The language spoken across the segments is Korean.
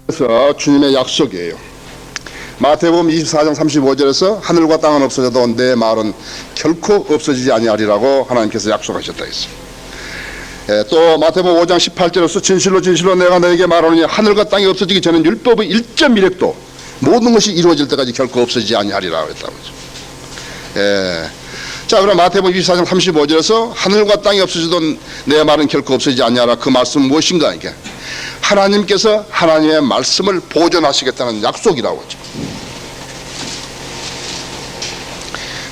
그래서 주님의 약속이에요. 마태복음 24장 35절에서 하늘과 땅은 없어져도 내 말은 결코 없어지지 아니하리라고 하나님께서 약속하셨다 했어요. 또 마태복음 5장 18절에서 진실로 진실로 내가 너에게 말하노니 하늘과 땅이 없어지기 전에 율법의 1.1획도 모든 것이 이루어질 때까지 결코 없어지지 아니하리라고 했다고 했죠. 자, 그럼 마태복음 24장 35절에서 하늘과 땅이 없어져도 내 말은 결코 없어지지 아니하라. 그 말씀은 무엇인가? 이게 하나님께서 하나님의 말씀을 보존하시겠다는 약속이라고 하죠.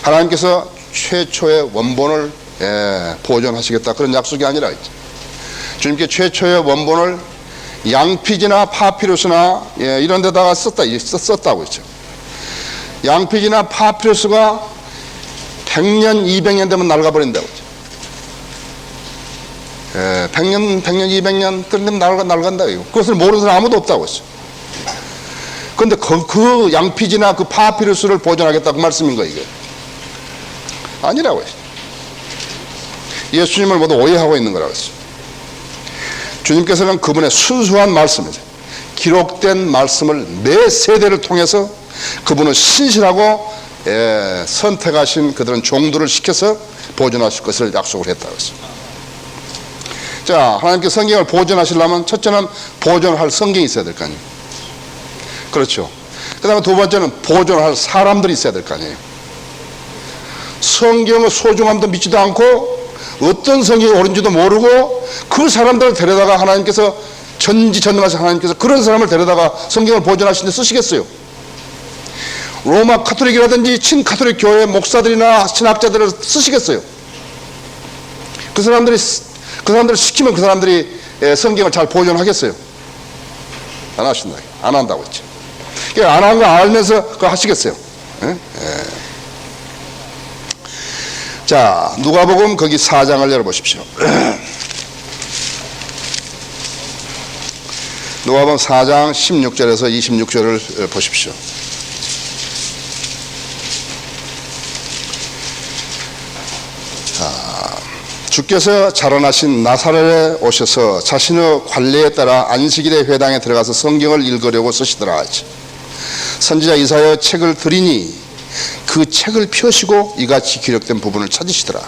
하나님께서 최초의 원본을 보존하시겠다, 그런 약속이 아니라 있죠. 주님께 최초의 원본을 양피지나 파피루스나 이런 데다가 썼다고 했죠. 양피지나 파피루스가 100년, 200년 되면 낡아버린다고 했죠. 100년, 200년 되면 낡은다. 그것을 모르는 사람 아무도 없다고 했어요. 그런데 그 양피지나 그 파피루스를 보존하겠다, 그 말씀인 거예요, 이게. 아니라고 했어요. 예수님을 모두 오해하고 있는 거라고 했어요. 주님께서는 그분의 순수한 말씀이죠. 기록된 말씀을 매 세대를 통해서 그분은 신실하고 선택하신 그들은 종들을 시켜서 보존하실 것을 약속을 했다고 했어요. 자, 하나님께 성경을 보존하시려면 첫째는 보존할 성경이 있어야 될 거 아니에요. 그렇죠. 그 다음에 두 번째는 보존할 사람들이 있어야 될 거 아니에요. 성경의 소중함도 믿지도 않고 어떤 성경이 옳은지도 모르고 그 사람들을 데려다가 하나님께서 전지전능하신 하나님께서 그런 사람을 데려다가 성경을 보존하시는 데 쓰시겠어요? 로마 카톨릭이라든지 친카톨릭 교회 목사들이나 신학자들을 쓰시겠어요? 그 사람들을 시키면 그 사람들이 성경을 잘 보존하겠어요? 안 하신다. 안 한다고 했죠. 안 한 거 알면서 그거 하시겠어요? 자, 누가복음 거기 4장을 열어보십시오. 누가복음 4장 16절에서 26절을 보십시오. 주께서 자라나신 나사렛에 오셔서 자신의 관례에 따라 안식일의 회당에 들어가서 성경을 읽으려고 쓰시더라. 선지자 이사야의 책을 드리니 그 책을 펴시고 이같이 기록된 부분을 찾으시더라.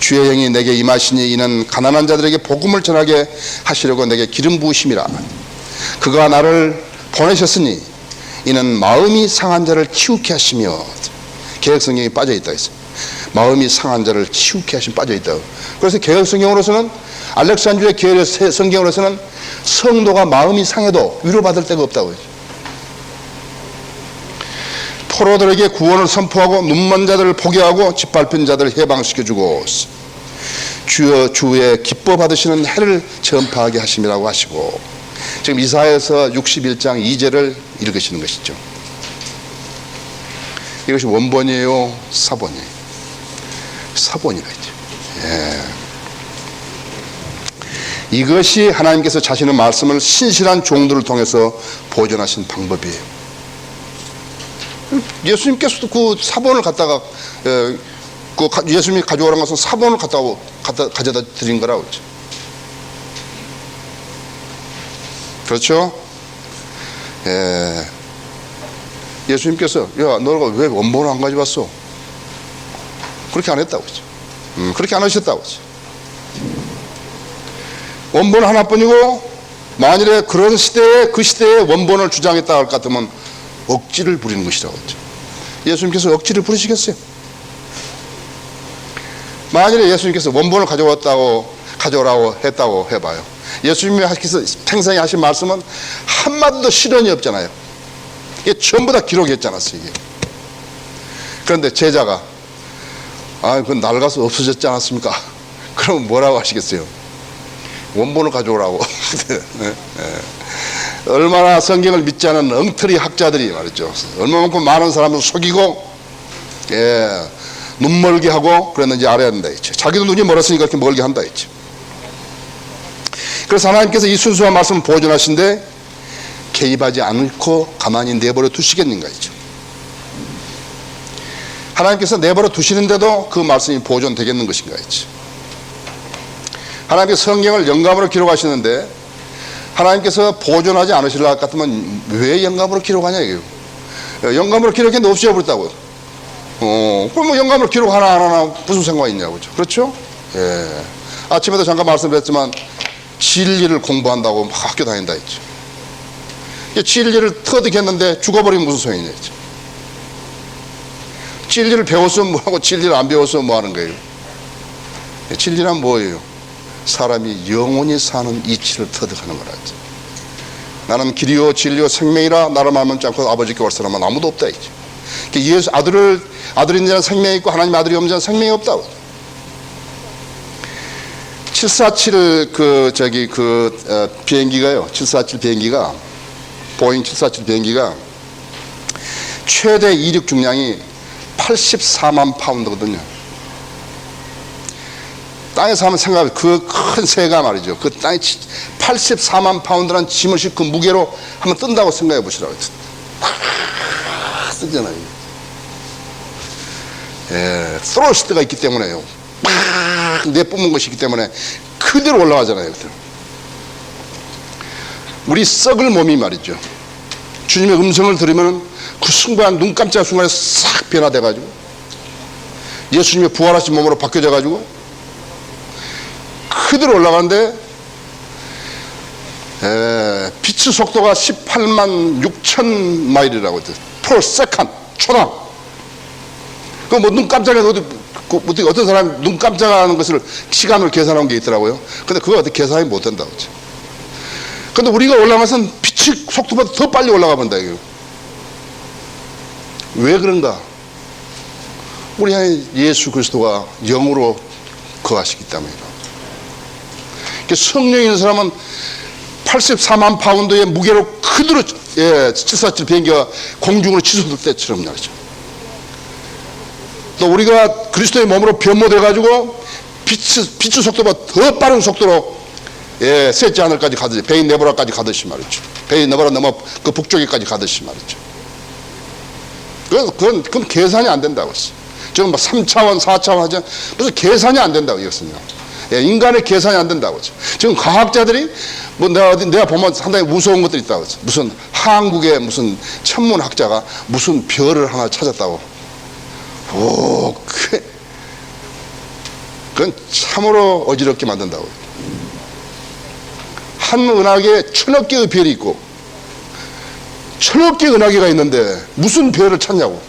주의 영이 내게 임하시니 이는 가난한 자들에게 복음을 전하게 하시려고 내게 기름 부으심이라. 그가 나를 보내셨으니 이는 마음이 상한 자를 치우게 하시며, 개혁성경이 빠져있다 했어요. 마음이 상한 자를 치우게 하심 빠져있다. 그래서 개혁성경으로서는, 알렉산드리아 계열의 성경으로서는 성도가 마음이 상해도 위로받을 데가 없다고 했죠. 포로들에게 구원을 선포하고 눈먼 자들을 보게 하고 짓밟힌 자들을 해방시켜주고 주의 기뻐 받으시는 해를 전파하게 하심이라고 하시고, 지금 이사야에서 61장 2절을 읽으시는 것이죠. 이것이 원본이에요, 사본이에요? 사본이라 했죠. 이것이 하나님께서 자신의 말씀을 신실한 종들을 통해서 보존하신 방법이에요. 예수님께서도 그 사본을 갖다가 예수님이 가져오라는 것은 사본을 가져다 드린 거라고 그랬죠. 그렇죠? 예수님께서 야, 너가 왜 원본을 안 가져왔어? 그렇게 안 했다고 그랬죠. 그렇게 안 하셨다고 그랬죠. 원본 하나뿐이고, 만일에 그런 시대에 그 시대에 원본을 주장했다 할 것 같으면 억지를 부리는 것이라고 했죠. 예수님께서 억지를 부리시겠어요? 만일에 예수님께서 원본을 가져오라고 했다고 해봐요. 예수님이 평생에 하신 말씀은 한마디도 실언이 없잖아요. 이게 전부 다 기록했지 않았어요, 이게. 그런데 제자가 그건 낡아서 없어졌지 않았습니까? 그럼 뭐라고 하시겠어요? 원본을 가져오라고. 얼마나 성경을 믿지 않은 엉터리 학자들이 말이죠. 얼마만큼 많은 사람을 속이고 눈멀게 하고 그랬는지 알아야 된다 했죠. 자기도 눈이 멀었으니까 그렇게 멀게 한다 했죠. 그래서 하나님께서 이 순수한 말씀을 보존하신데 개입하지 않고 가만히 내버려 두시겠는가 했죠. 하나님께서 내버려 두시는데도 그 말씀이 보존되겠는 것인가 했죠. 하나님께서 성경을 영감으로 기록하시는데 하나님께서 보존하지 않으실 것 같으면 왜 영감으로 기록하냐 이게요. 영감으로 기록했는데 없애버렸다고요. 그럼 뭐 영감으로 기록 하나 안 하나 무슨 상관이 있냐고. 그렇죠? 예. 아침에도 잠깐 말씀드렸지만 진리를 공부한다고 막 학교 다닌다 했죠. 진리를 터득했는데 죽어버리면 무슨 소용이냐 했죠. 진리를 배웠으면 뭐하고 진리를 안 배웠으면 뭐 하는 거예요. 진리란 뭐예요? 사람이 영원히 사는 이치를 터득하는 거라지. 나는 길이요 진리요 생명이라 나를 말하지 않고 아버지께 올 사람은 아무도 없다 했죠. 예수 아들이 있는 자는 생명이 있고 하나님 아들이 없는 자는 생명이 없다고. 747 비행기가요. 747 비행기가 보잉 747 비행기가 최대 이륙 중량이 84만 파운드거든요. 땅에서 한번 생각해 그 큰 새가 말이죠. 그 땅에 84만 파운드란 짐을 싣고 그 무게로 한번 뜬다고 생각해 보시라고. 뜨잖아요. 예, 스로스트가 있기 때문에요. 내뿜은 것이 있기 때문에 그대로 올라가잖아요. 우리 썩을 몸이 말이죠. 주님의 음성을 들으면 그 순간 눈 깜짝할 순간에 싹 변화돼가지고 예수님의 부활하신 몸으로 바뀌어져가지고 그대로 올라가는데 빛의 속도가 18만 6천 마일이라고 했죠. per second, 초당. 그 뭐 눈 깜짝해도 어떤 사람이 눈 깜짝하는 것을 시간으로 계산한 게 있더라고요. 근데 그거 어떻게 계산이 못 된다고 했죠. 근데 우리가 올라가서는 빛의 속도보다 더 빨리 올라가 본다 이거. 왜 그런가? 우리 안에 예수 그리스도가 영으로 거하시기 때문이다. 성령이 있는 사람은 84만 파운드의 무게로 그대로 747 비행기가 공중으로 치솟을 때처럼 말이죠. 또 우리가 그리스도의 몸으로 변모돼가지고 빛의 속도보다 더 빠른 속도로 셋째 하늘까지 가듯이 베인 네브라까지 가듯이 말이죠. 베인 네브라 넘어 그 북쪽에까지 가듯이 말이죠. 그건 계산이 안 된다고 했어요. 지금 막 3차원 4차원 하죠. 무슨 계산이 안 된다고 이것은요. 인간의 계산이 안 된다고 하죠. 지금 과학자들이 뭐 내가 보면 상당히 무서운 것들이 있다고 하죠. 무슨 한국의 무슨 천문학자가 무슨 별을 하나 찾았다고. 그건 참으로 어지럽게 만든다고. 한 은하계에 1000억 개의 별이 있고 1000억 개의 은하계가 있는데 무슨 별을 찾냐고.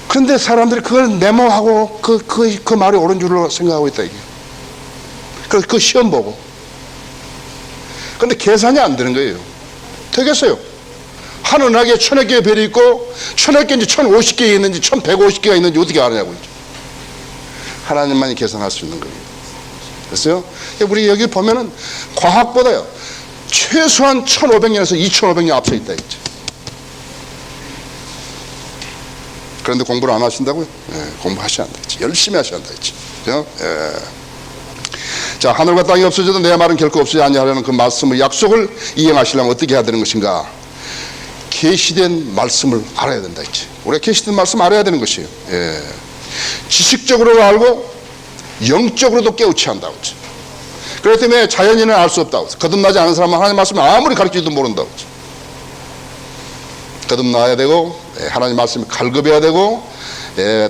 그런데 사람들이 그걸 메모하고 그 말이 옳은 줄로 생각하고 있다 이게. 그래서 그 시험 보고. 그런데 계산이 안 되는 거예요. 되겠어요? 한 은하계에 1000억 개의 별이 있고 1000억 개인지 1050개 있는지 1150개가 있는지 어떻게 아느냐고. 하나님만이 계산할 수 있는 거예요. 그래서요, 우리 여기 보면은 과학보다요 최소한 1500년에서 2500년 앞서 있다 했죠. 그런데 공부를 안 하신다고요? 공부하셔야 한다 했지. 열심히 하셔야 한다 했지. 그죠? 자, 하늘과 땅이 없어져도 내 말은 결코 없어지지 아니하려는 그 말씀의 약속을 이행하시려면 어떻게 해야 되는 것인가? 계시된 말씀을 알아야 된다 했지. 우리가 계시된 말씀 알아야 되는 것이에요. 지식적으로도 알고 영적으로도 깨우쳐야 한다고 했지. 그렇기 때문에 자연인은 알 수 없다고 했지. 거듭나지 않은 사람은 하나님 말씀을 아무리 가르치지도 모른다고 했지. 거듭나야 되고 하나님 말씀을 갈급해야 되고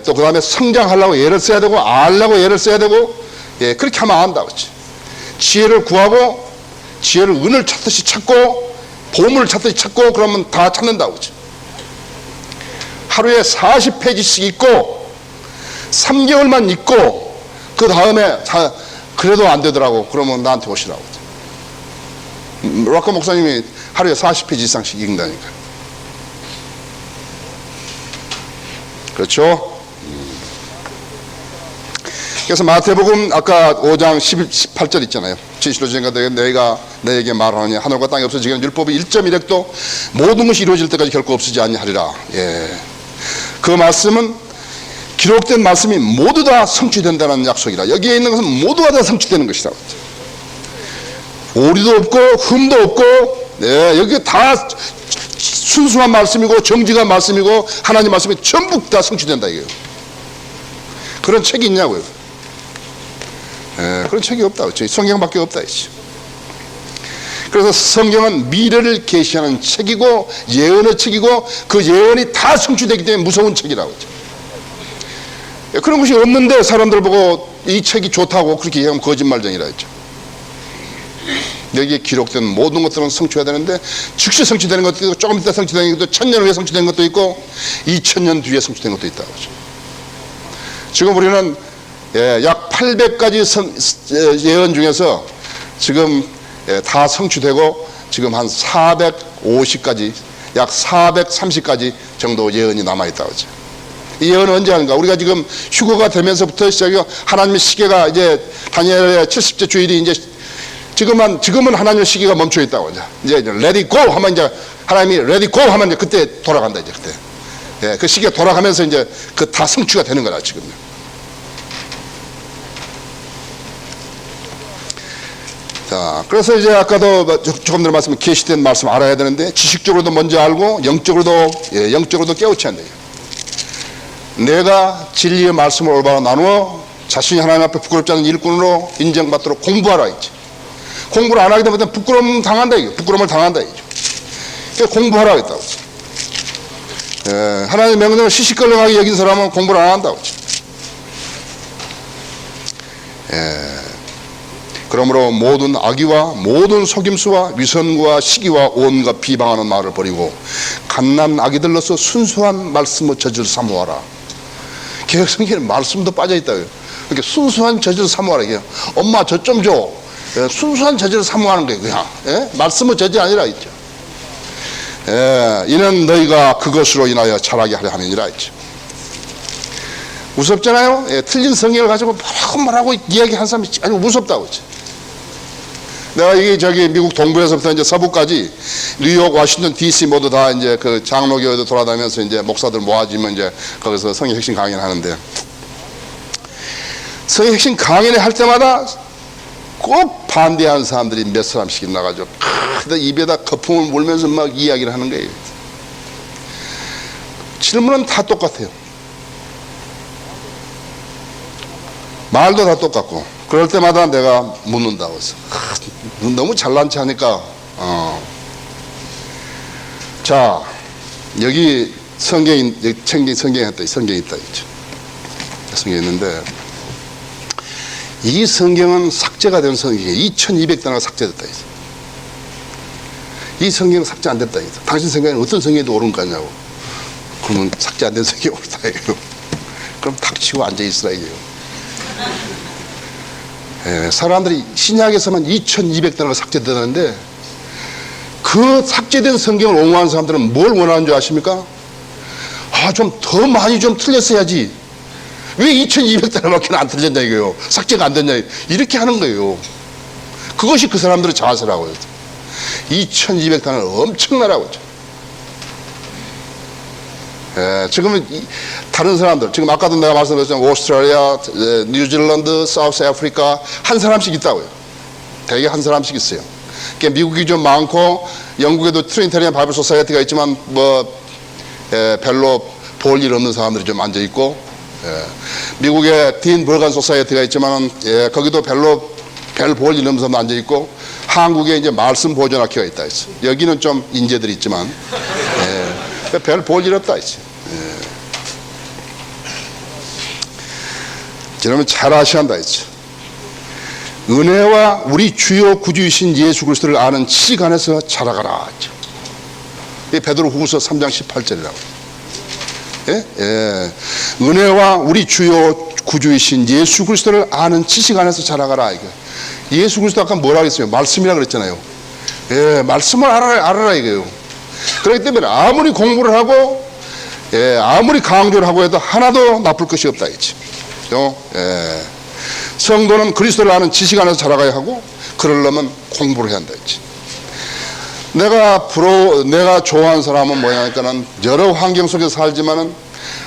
또 그 다음에 성장하려고 애를 써야 되고 알려고 애를 써야 되고 그렇게 하면 안다고 했지. 지혜를 구하고 지혜를 은을 찾듯이 찾고 보물을 찾듯이 찾고 그러면 다 찾는다고 했지. 하루에 40페이지씩 읽고 3개월만 읽고 그 다음에 그래도 안 되더라고. 그러면 나한테 오시라고 했지. 락커 목사님이 하루에 40페이지 이상씩 읽는다니까. 그렇죠? 그래서 마태복음 아까 5장 18절 있잖아요. 진실로 주인가 너희가 너에게 말하느니 하늘과 땅이 없어지기는 율법이 1.1획도 모든 것이 이루어질 때까지 결코 없어지지 아니하리라. 그 말씀은 기록된 말씀이 모두 다 성취된다는 약속이라. 여기에 있는 것은 모두가 다 성취되는 것이다. 오리도 없고 흠도 없고 여기 다 순수한 말씀이고 정직한 말씀이고 하나님 말씀이 전부 다 성취된다 이거예요. 그런 책이 있냐고요. 그런 책이 없다. 성경밖에 없다. 그래서 성경은 미래를 계시하는 책이고 예언의 책이고 그 예언이 다 성취되기 때문에 무서운 책이라고 하죠. 그런 것이 없는데 사람들 보고 이 책이 좋다고 그렇게 얘기하면 거짓말쟁이라 했죠. 여기에 기록된 모든 것들은 성취해야 되는데 즉시 성취되는 것도 있고 조금 이따 성취되는 것도 1000년 후에 성취되는 것도 있고 2000년 뒤에 성취되는 것도 있다고 하죠. 지금 우리는 약 800가지 예언 중에서 지금 다 성취되고 지금 한 450가지 약 430가지 정도 예언이 남아있다고 하죠. 이 예언은 언제 하는가? 우리가 지금 휴거가 되면서부터 시작해서 하나님의 시계가 이제 다니엘의 70째 주일이 이제 지금은 하나님의 시계가 멈춰 있다고 하죠. 이제 let it go 하면 이제 하나님이 let it go 하면 이제 그때 돌아간다 이제 그때. 그 시계가 돌아가면서 이제 그 다 성취가 되는 거라 지금. 자, 그래서 이제 아까도 조금 전에 말씀 계시된 말씀 알아야 되는데 지식적으로도 먼저 알고 영적으로도 깨우쳐야 돼요. 내가 진리의 말씀을 올바로 나누어 자신이 하나님 앞에 부끄럽지 않은 일꾼으로 인정받도록 공부하라 했지. 공부를 안 하게 되면 부끄러움을 당한다 이거. 부끄러움을 당한다 이죠. 그래서 공부하라 했다고. 하나님의 명령을 시시껄렁하게 여긴 사람은 공부를 안 한다고. 그러므로 모든 악의와 모든 속임수와 위선과 시기와 온갖 비방하는 말을 버리고 갓난 아기들로서 순수한 말씀을 젖을 사모하라. 개혁성경에는 말씀도 빠져있다. 그러니까 순수한 젖을 사모하라. 그냥 엄마 젖 좀 줘. 순수한 젖을 사모하는 거예요. 그냥 말씀의 젖이 아니라 있죠. 이는 너희가 그것으로 인하여 자라게 하려 함이니라 했죠. 무섭잖아요. 틀린 성경을 가지고 말하고 이야기하는 사람이 아주 무섭다고 했죠. 내가 이게 미국 동부에서부터 이제 서부까지 뉴욕, 워싱턴 DC 모두 다 이제 그 장로교회도 돌아다니면서 이제 목사들 모아지면 이제 거기서 성경 핵심 강연을 하는데 성경 핵심 강연을 할 때마다 꼭 반대하는 사람들이 몇 사람씩 나가지고 입에다 거품을 물면서 막 이야기를 하는 거예요. 질문은 다 똑같아요. 말도 다 똑같고 그럴 때마다 내가 묻는다고 해서 너무 잘난 체 하니까 자 여기 성경에 있다. 성경이 있다 있죠. 성경이 있는데 이 성경은 삭제가 된 성경이에요. 2200단어가 삭제됐다 있어. 이 성경은 삭제 안 됐다 있어. 당신 성경은 어떤 성경에도 옳은 거 아냐고. 그러면 삭제 안 된 성경이 옳다 이거. 그럼 닥치고 앉아 있으라 이게요. 사람들이 신약에서만 2200단어가 삭제되는데 그 삭제된 성경을 옹호하는 사람들은 뭘 원하는 줄 아십니까? 좀 더 많이 좀 틀렸어야지. 왜 2200단어밖에 안 틀렸냐 이거요. 삭제가 안 됐냐 이렇게 하는 거예요. 그것이 그 사람들의 자세라고요. 2200단어는 엄청나라고 했죠. 지금은 다른 사람들, 지금 아까도 내가 말씀드렸지만 오스트레일리아, 뉴질랜드, 사우스 아프리카 한 사람씩 있다고요. 대개 한 사람씩 있어요. 그러니까 미국이 좀 많고 영국에도 트리니타리안 바이블 소사이어티가 있지만 별로 볼 일 없는 사람들이 좀 앉아 있고 미국에 딘 벌간 소사이어티가 있지만 거기도 별로 별 볼 일 없는 사람 앉아 있고 한국에 이제 말씀 보존학회가 있다 했어. 여기는 좀 인재들이 있지만 별 볼 일 없다 했지. 여러분 잘 아셔야 한다 했죠. 은혜와 우리 주요 구주이신 예수 그리스도를 아는 지식 안에서 자라가라 했죠. 이 베드로후서 3장 18절이라고. 은혜와 우리 주요 구주이신 예수 그리스도를 아는 지식 안에서 자라가라 이거. 예수 그리스도 아까 뭐라 했어요? 말씀이라 그랬잖아요. 말씀을 알아라 이거예요. 그렇기 때문에 아무리 공부를 하고 아무리 강조를 하고 해도 하나도 나쁠 것이 없다 했지. 성도는 그리스도를 아는 지식 안에서 자라가야 하고 그러려면 공부를 해야 한다 했지. 내가 좋아하는 사람은 뭐냐니까는 여러 환경 속에서 살지만은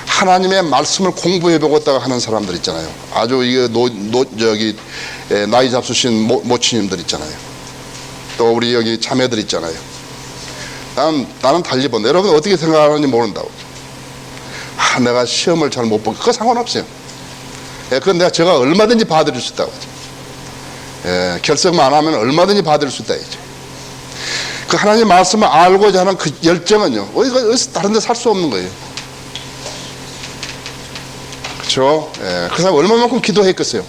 하나님의 말씀을 공부해보고 있다가 하는 사람들 있잖아요. 아주 이게 나이 잡수신 모치님들 있잖아요. 또 우리 여기 자매들 있잖아요. 나는 달리 본다. 여러분 어떻게 생각하는지 모른다고. 내가 시험을 잘 못 보고 그거 상관없어요. 그건 제가 얼마든지 봐드릴 수 있다고. 결석만 하면 얼마든지 받을 수 있다. 그 하나님의 말씀을 알고자 하는 그 열정은요, 어디서 다른 데 살 수 없는 거예요. 그렇죠? 그 사람이 얼마만큼 기도했겠어요.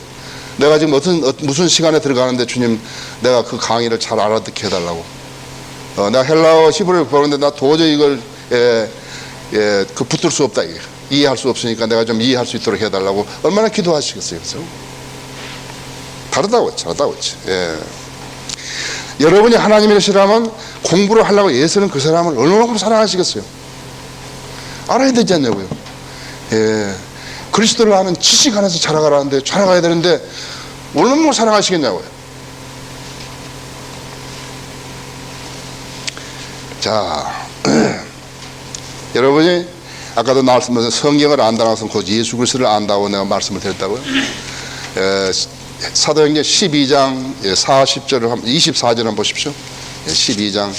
내가 지금 무슨 시간에 들어가는데 주님, 내가 그 강의를 잘 알아듣게 해달라고. 내가 헬라어 히브리어를 배우는데 나 도저히 이걸 붙들 수 없다. 이해할 수 없으니까 내가 좀 이해할 수 있도록 해달라고 얼마나 기도하시겠어요. 그래서 다르다고 했지. 여러분이 하나님의 싫어하면 공부를 하려고 애쓰는 그 사람을 얼마나 사랑하시겠어요. 알아야 되지 않냐고요. 그리스도를 아는 지식 안에서 자라가라는데, 자라가야 되는데 얼마나 사랑하시겠냐고요. 자, 여러분이 아까도 말씀드린 성경을 안다고 해서 곧 예수 그리스도를 안다고 내가 말씀을 드렸다고요. 사도행전 12장 40절을 24절 한번 보십시오. 12장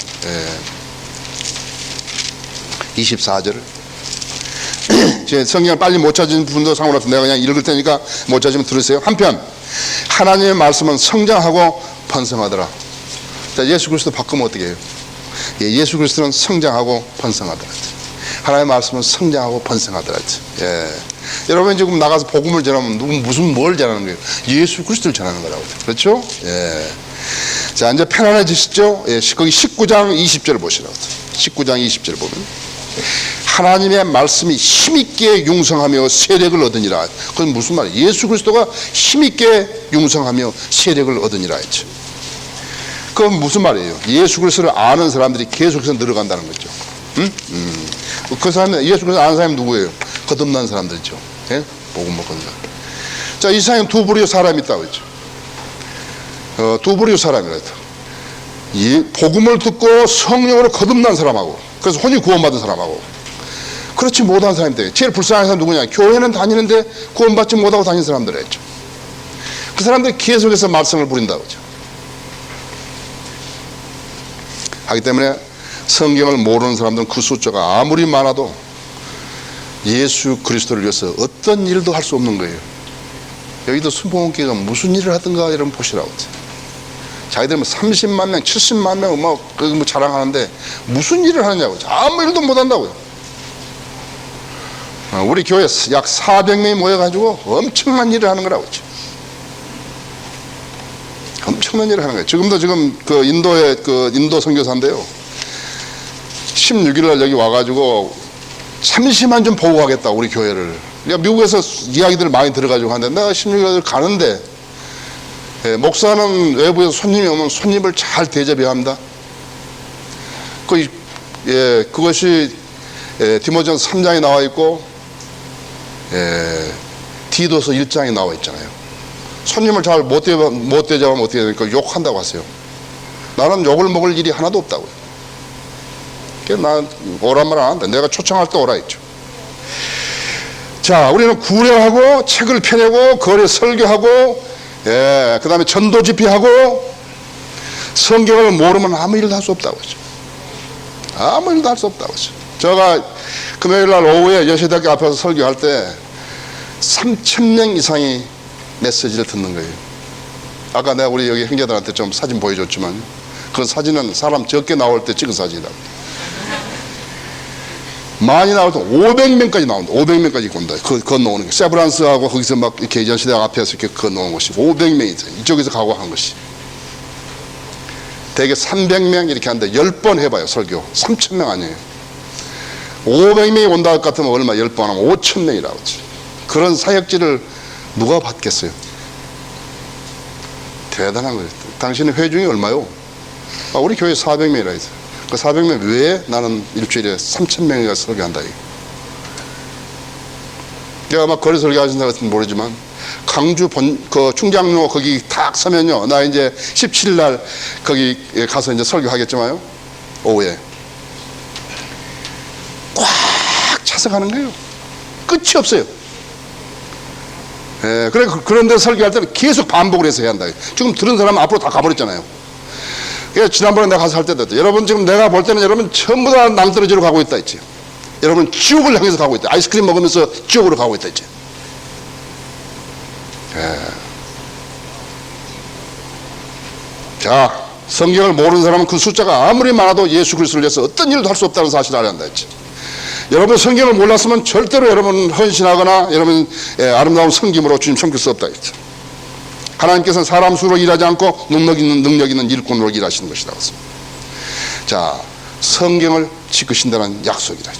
24절을 성경을 빨리 못 찾은 분도 상관없어. 내가 그냥 읽을 테니까 못 찾으면 들으세요. 한편 하나님의 말씀은 성장하고 번성하더라. 자, 예수 그리스도 바꾸면 어떻게 해요? 예수 그리스도는 성장하고 번성하더라. 하나님의 말씀은 성장하고 번성하더라. 여러분 지금 나가서 복음을 전하면 무슨 뭘 전하는 거예요? 예수 그리스도를 전하는 거라고. 그렇죠? 자, 이제 편안해지시죠? 거기 19장 20절을 보시라고. 19장 20절 보면 하나님의 말씀이 힘있게 융성하며 세력을 얻으니라. 그건 무슨 말이에요? 예수 그리스도가 힘있게 융성하며 세력을 얻으니라 했죠. 그건 무슨 말이에요? 예수 그리스도를 아는 사람들이 계속해서 늘어간다는 거죠. 그 사람, 예수 그리스도 아는 사람이 누구예요? 거듭난 사람들이죠. 복음 먹은 사람. 자, 이 세상에 두 부류의 사람이 있다고 했죠. 두 부류의 사람이라도 이 복음을 듣고 성령으로 거듭난 사람하고, 그래서 혼이 구원받은 사람하고, 그렇지 못한 사람이 돼요. 제일 불쌍한 사람 누구냐? 교회는 다니는데 구원받지 못하고 다니는 사람들이었죠. 그 사람들이 계속해서 말씀을 부린다고 하죠. 하기 때문에 성경을 모르는 사람들은 그 숫자가 아무리 많아도 예수 그리스도를 위해서 어떤 일도 할 수 없는 거예요. 여기도 순복음교회가 무슨 일을 하든가 여러분 보시라고. 자기들 뭐 30만 명, 70만 명 뭐 자랑하는데 무슨 일을 하느냐고. 아무 일도 못 한다고요. 우리 교회 약 400명이 모여가지고 엄청난 일을 하는 거라고. 엄청난 일을 하는 거예요. 지금 그 인도의 인도 선교사인데요. 16일 날 여기 와가지고 잠시만 좀 보고 가겠다, 우리 교회를. 그러니까 미국에서 이야기들을 많이 들어가지고 하는데, 내가 16일 가는데, 목사는 외부에서 손님이 오면 손님을 잘 대접해야 합니다. 그것이 디모데전서 3장에 나와 있고, 디도서 1장에 나와 있잖아요. 손님을 잘 못 대접하면 어떻게 되니까 욕한다고 하세요. 나는 욕을 먹을 일이 하나도 없다고요. 나 오란 말 안 한다. 내가 초청할 때 오라 했죠. 자, 우리는 구례하고 책을 펴내고 거리 설교하고, 그 다음에 전도 집회하고, 성경을 모르면 아무 일도 할 수 없다고 했죠. 아무 일도 할 수 없다고 했죠. 제가 금요일 날 오후에 여시대학교 앞에서 설교할 때 3,000명 이상이 메시지를 듣는 거예요. 아까 내가 우리 여기 형제들한테 좀 사진 보여줬지만, 그 사진은 사람 적게 나올 때 찍은 사진이다. 많이 나올 때 500명까지 나온다. 500명까지 온다. 건너오는 거. 세브란스하고 거기서 막 이렇게 예전시대 앞에서 이렇게 건너온 것이 500명이 있어요. 이쪽에서 가고 한 것이. 대개 300명 이렇게 하는데 10번 해봐요, 설교. 3,000명 아니에요. 500명이 온다 할 것 같으면 얼마? 10번 하면 5,000명이라고 하지. 그런 사역지를 누가 받겠어요? 대단한 거예요. 당신의 회중이 얼마요? 우리 교회 400명이라 했어요. 그 400명 외에 나는 일주일에 3,000명이 가서 설교한다. 내가 막 거리 설교하신다 같으면 모르지만, 강주 그 충장로 거기 탁 서면요. 나 이제 17일 날 거기 가서 이제 설교하겠지만요. 오후에. 꽉 차서 가는 거예요. 끝이 없어요. 그런데 설교할 때는 계속 반복을 해서 해야 한다. 지금 들은 사람은 앞으로 다 가버렸잖아요. 지난번에 내가 가서 할 때도 했다. 여러분 지금 내가 볼 때는 여러분 전부 다 낭떠러지로 가고 있다 했지. 여러분 지옥을 향해서 가고 있다. 아이스크림 먹으면서 지옥으로 가고 있다 했지. 자, 성경을 모르는 사람은 그 숫자가 아무리 많아도 예수 그리스도를 위해서 어떤 일도 할 수 없다는 사실을 알아야 한다 했지. 여러분 성경을 몰랐으면 절대로 여러분 헌신하거나 여러분 아름다운 섬김으로 주님 섬길 수 없다 했지. 하나님께서는 사람 수로 일하지 않고 능력 있는 일꾼으로 일하시는 것이라고 했습니다. 자, 성경을 지키신다는 약속이다.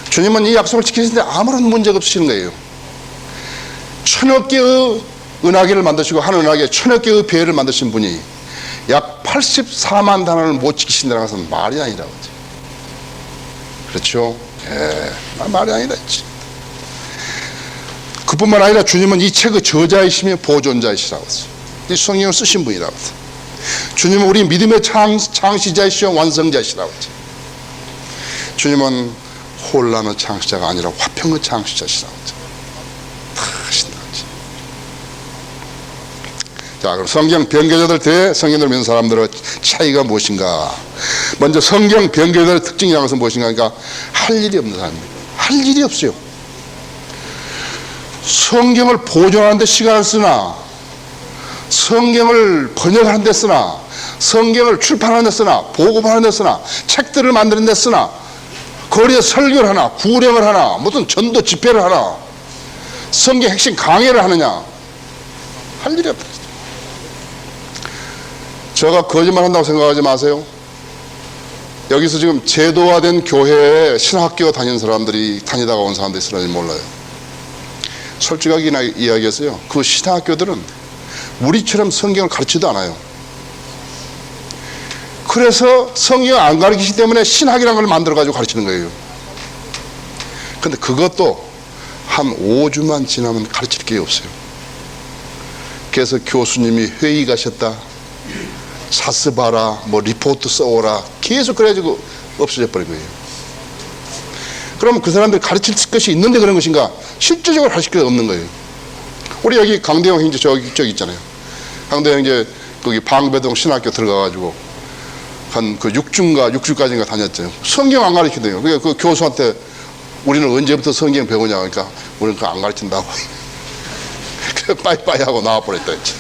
주님은 이 약속을 지키시는데 아무런 문제가 없으시는 거예요. 천억 개의 은하계를 만드시고 한 은하계에 천억 개의 배를 만드신 분이 약 84만 단원을 못 지키신다는 것은 말이 아니라고 하지. 그렇죠? 말이 아니라 했지. 그뿐만 아니라 주님은 이 책의 저자이시며 보존자이시라고 했어요. 이 성경을 쓰신 분이라고 했어요. 주님은 우리 믿음의 창시자이시오 완성자이시라고 했죠. 주님은 혼란의 창시자가 아니라 화평의 창시자시라고 했죠. 다 하신다고 했죠. 자, 그럼 성경 변교자들 대 성경을 믿는 사람들의 차이가 무엇인가? 먼저 성경 변교자들의 특징이라는 것은 무엇인가? 그러니까 할 일이 없는 사람입니다. 할 일이 없어요. 성경을 보존하는 데 시간을 쓰나, 성경을 번역하는 데 쓰나, 성경을 출판하는 데 쓰나, 보급하는 데 쓰나, 책들을 만드는 데 쓰나, 거리에 설교를 하나, 구령을 하나, 무슨 전도 집회를 하나, 성경 핵심 강해를 하느냐, 할 일이 없다. 제가 거짓말한다고 생각하지 마세요. 여기서 지금 제도화된 교회에 신학교 다니는 사람들이 다니다가 온 사람들이 있으는지 몰라요. 솔직하게 이야기해서요, 그 신학교들은 우리처럼 성경을 가르치지도 않아요. 그래서 성경을 안 가르치기 때문에 신학이라는 걸 만들어가지고 가르치는 거예요. 근데 그것도 한 5주만 지나면 가르칠 게 없어요. 그래서 교수님이 회의 가셨다, 차스 봐라, 뭐 리포트 써오라, 계속 그래가지고 없어져 버린 거예요. 그러면 그 사람들이 가르칠 것이 있는데 그런 것인가? 실제적으로 가르칠 게 없는 거예요. 우리 여기 강대영 형제 저기 있잖아요. 강대영 형제 거기 방배동 신학교 들어가가지고 한 그 6주까지인가 다녔죠. 성경 안 가르치대요. 그 교수한테 우리는 언제부터 성경 배우냐, 그러니까 우리는 그거 안 가르친다고. 그래 빠이빠이 하고 나와버렸다 했지.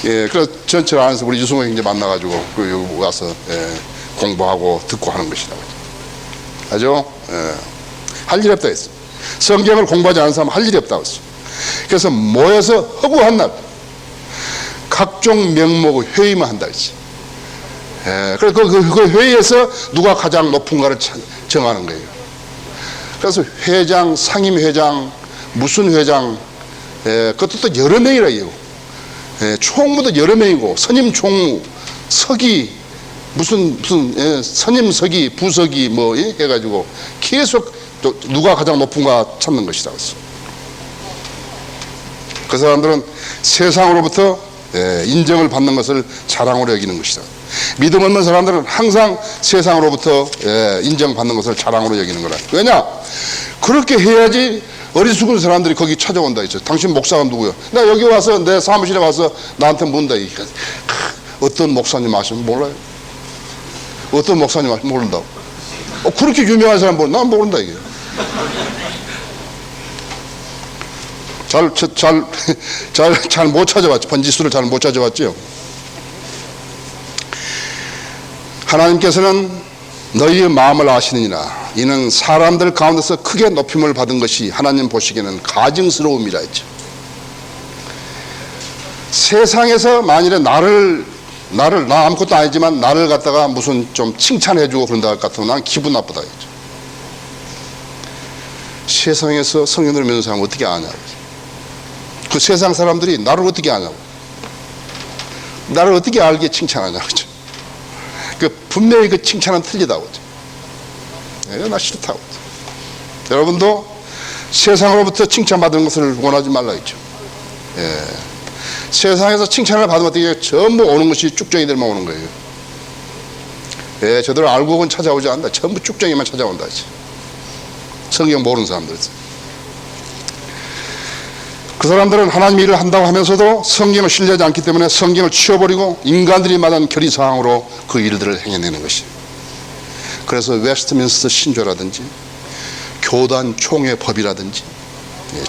예, 그래서 전철 안에서 우리 유승호 형제 만나가지고 그 여기 와서 공부하고 듣고 하는 것이라고. 알죠? 할 일이 없다 했어. 성경을 공부하지 않은 사람은 할 일이 없다고 했어. 그래서 모여서 허구한 날 각종 명목의 회의만 한다 했지. 그래서 그 회의에서 누가 가장 높은가를 정하는 거예요. 그래서 회장, 상임회장, 무슨 회장, 그것도 또 여러 명이라요. 총무도 여러 명이고, 선임 총무, 서기, 무슨 선임 서기, 부서기 뭐 해가지고 계속 또 누가 가장 높은가 찾는 것이라고 했어. 그 사람들은 세상으로부터 인정을 받는 것을 자랑으로 여기는 것이다. 믿음 없는 사람들은 항상 세상으로부터 인정받는 것을 자랑으로 여기는 거라. 왜냐? 그렇게 해야지 어리숙은 사람들이 거기 찾아온다 했죠. 당신 목사가 누구야? 나 여기 와서 내 사무실에 와서 나한테 묻는다. 어떤 목사님 아시면 몰라요. 어떤 목사님 아시면 모른다고. 그렇게 유명한 사람 모르? 난 모른다 이게. 잘 못 찾아봤죠. 번지수를 잘 못 찾아봤죠. 하나님께서는 너희의 마음을 아시느니라. 이는 사람들 가운데서 크게 높임을 받은 것이 하나님 보시기에는 가증스러움이라 했죠. 세상에서 만일에 나 아무것도 아니지만 나를 갖다가 무슨 좀 칭찬해주고 그런다 같으면 난 기분 나쁘다 했죠. 세상에서 성령을 믿는 사람은 어떻게 아냐. 그 세상 사람들이 나를 어떻게 아냐고. 나를 어떻게 알게 칭찬하냐. 그죠. 분명히 그 칭찬은 틀리다고. 나 싫다고. 여러분도 세상으로부터 칭찬받는 것을 원하지 말라 했죠. 세상에서 칭찬을 받으면 어떻게 전부 오는 것이 쭉정이들만 오는 거예요. 저들 알고는 찾아오지 않는다. 전부 쭉정이만 찾아온다. 성경 모르는 사람들. 그 사람들은 하나님 일을 한다고 하면서도 성경을 신뢰하지 않기 때문에 성경을 치워버리고 인간들이 말하는 결의사항으로 그 일들을 행해내는 것이에요. 그래서 웨스트민스터 신조라든지 교단 총회 법이라든지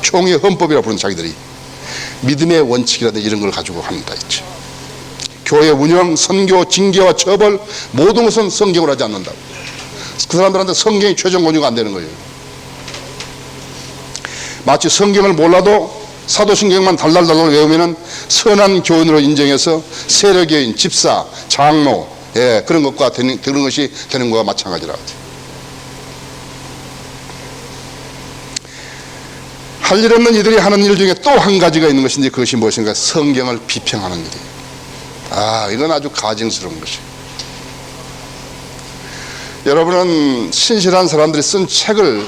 총회 헌법이라고 부르는 자기들이 믿음의 원칙이라든지 이런 걸 가지고 한다 했죠. 교회 운영, 선교, 징계와 처벌 모든 것은 성경으로 하지 않는다. 그 사람들한테 성경이 최종 권유가 안 되는 거예요. 마치 성경을 몰라도 사도신경만 달달달달 외우면은 선한 교훈으로 인정해서 세력여인, 집사, 장로, 그런 것과 그런 것이 되는 것과 마찬가지라고. 할 일 없는 이들이 하는 일 중에 또 한 가지가 있는 것인데 그것이 무엇인가? 성경을 비평하는 일이에요. 이건 아주 가증스러운 것이에요. 여러분은 신실한 사람들이 쓴 책을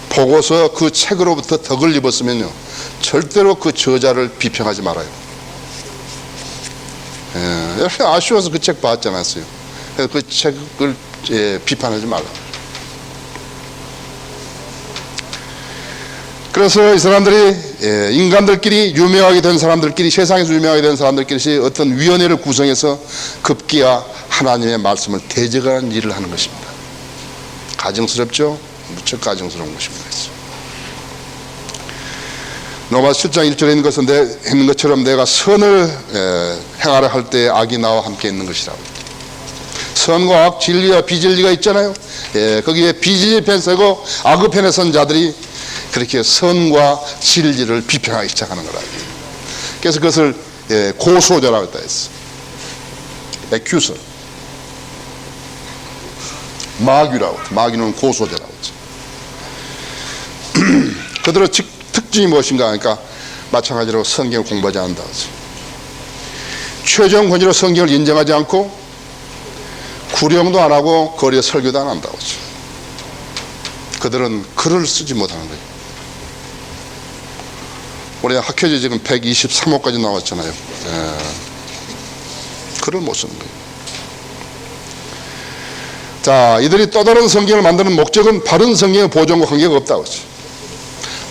보고서 그 책으로부터 덕을 입었으면요, 절대로 그 저자를 비평하지 말아요. 여러분 아쉬워서 그 책 봤지 않았어요? 그 책을 비판하지 말라. 그래서 이 사람들이 인간들끼리 유명하게 된 사람들끼리, 세상에서 유명하게 된 사람들끼리 어떤 위원회를 구성해서 급기야 하나님의 말씀을 대적하는 일을 하는 것입니다. 가증스럽죠? 무척 가증스러운 것입니다. 로마서 7장 1절에 있는 것처럼 내가 선을 행하려 할 때 악이 나와 함께 있는 것이라고. 선과 악, 진리와 비진리가 있잖아요. 거기에 비진리 편에 서고 악의 편에 선 자들이 그렇게 선과 진리를 비평하기 시작하는 거라. 그래서 그것을 고소자라고 했다 했어. 액큐서. 마귀라고. 마귀는 고소자라고 했죠. 그들의 특징이 무엇인가 하니까 마찬가지로 성경을 공부하지 않는다. 최종 권위로 성경을 인정하지 않고 구령도 안 하고 거리에 설교도 안 한다고. 그들은 글을 쓰지 못하는 거예요. 우리 학회지 지금 123호까지 나왔잖아요. 글을 못 쓰는 거예요. 자, 이들이 또 다른 성경을 만드는 목적은 바른 성경의 보존과 관계가 없다고 했죠.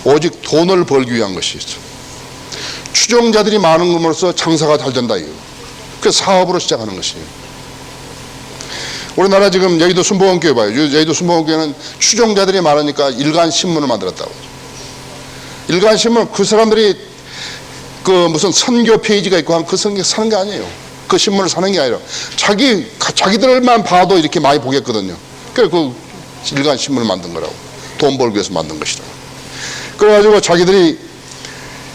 오직 돈을 벌기 위한 것이죠. 추종자들이 많은 것으로서 장사가 잘 된다 이거. 그 사업으로 시작하는 것이에요. 우리나라 지금 여의도 순복음교회 봐요. 여의도 순복음교회는 추종자들이 많으니까 일간 신문을 만들었다고. 일간 신문, 그 사람들이 그 무슨 선교 페이지가 있고 한 그 성경 사는 게 아니에요. 그 신문을 사는 게 아니라 자기들만 봐도 이렇게 많이 보겠거든요. 그래서 그 일간 신문을 만든 거라고. 돈 벌기 위해서 만든 것이라고. 그래가지고 자기들이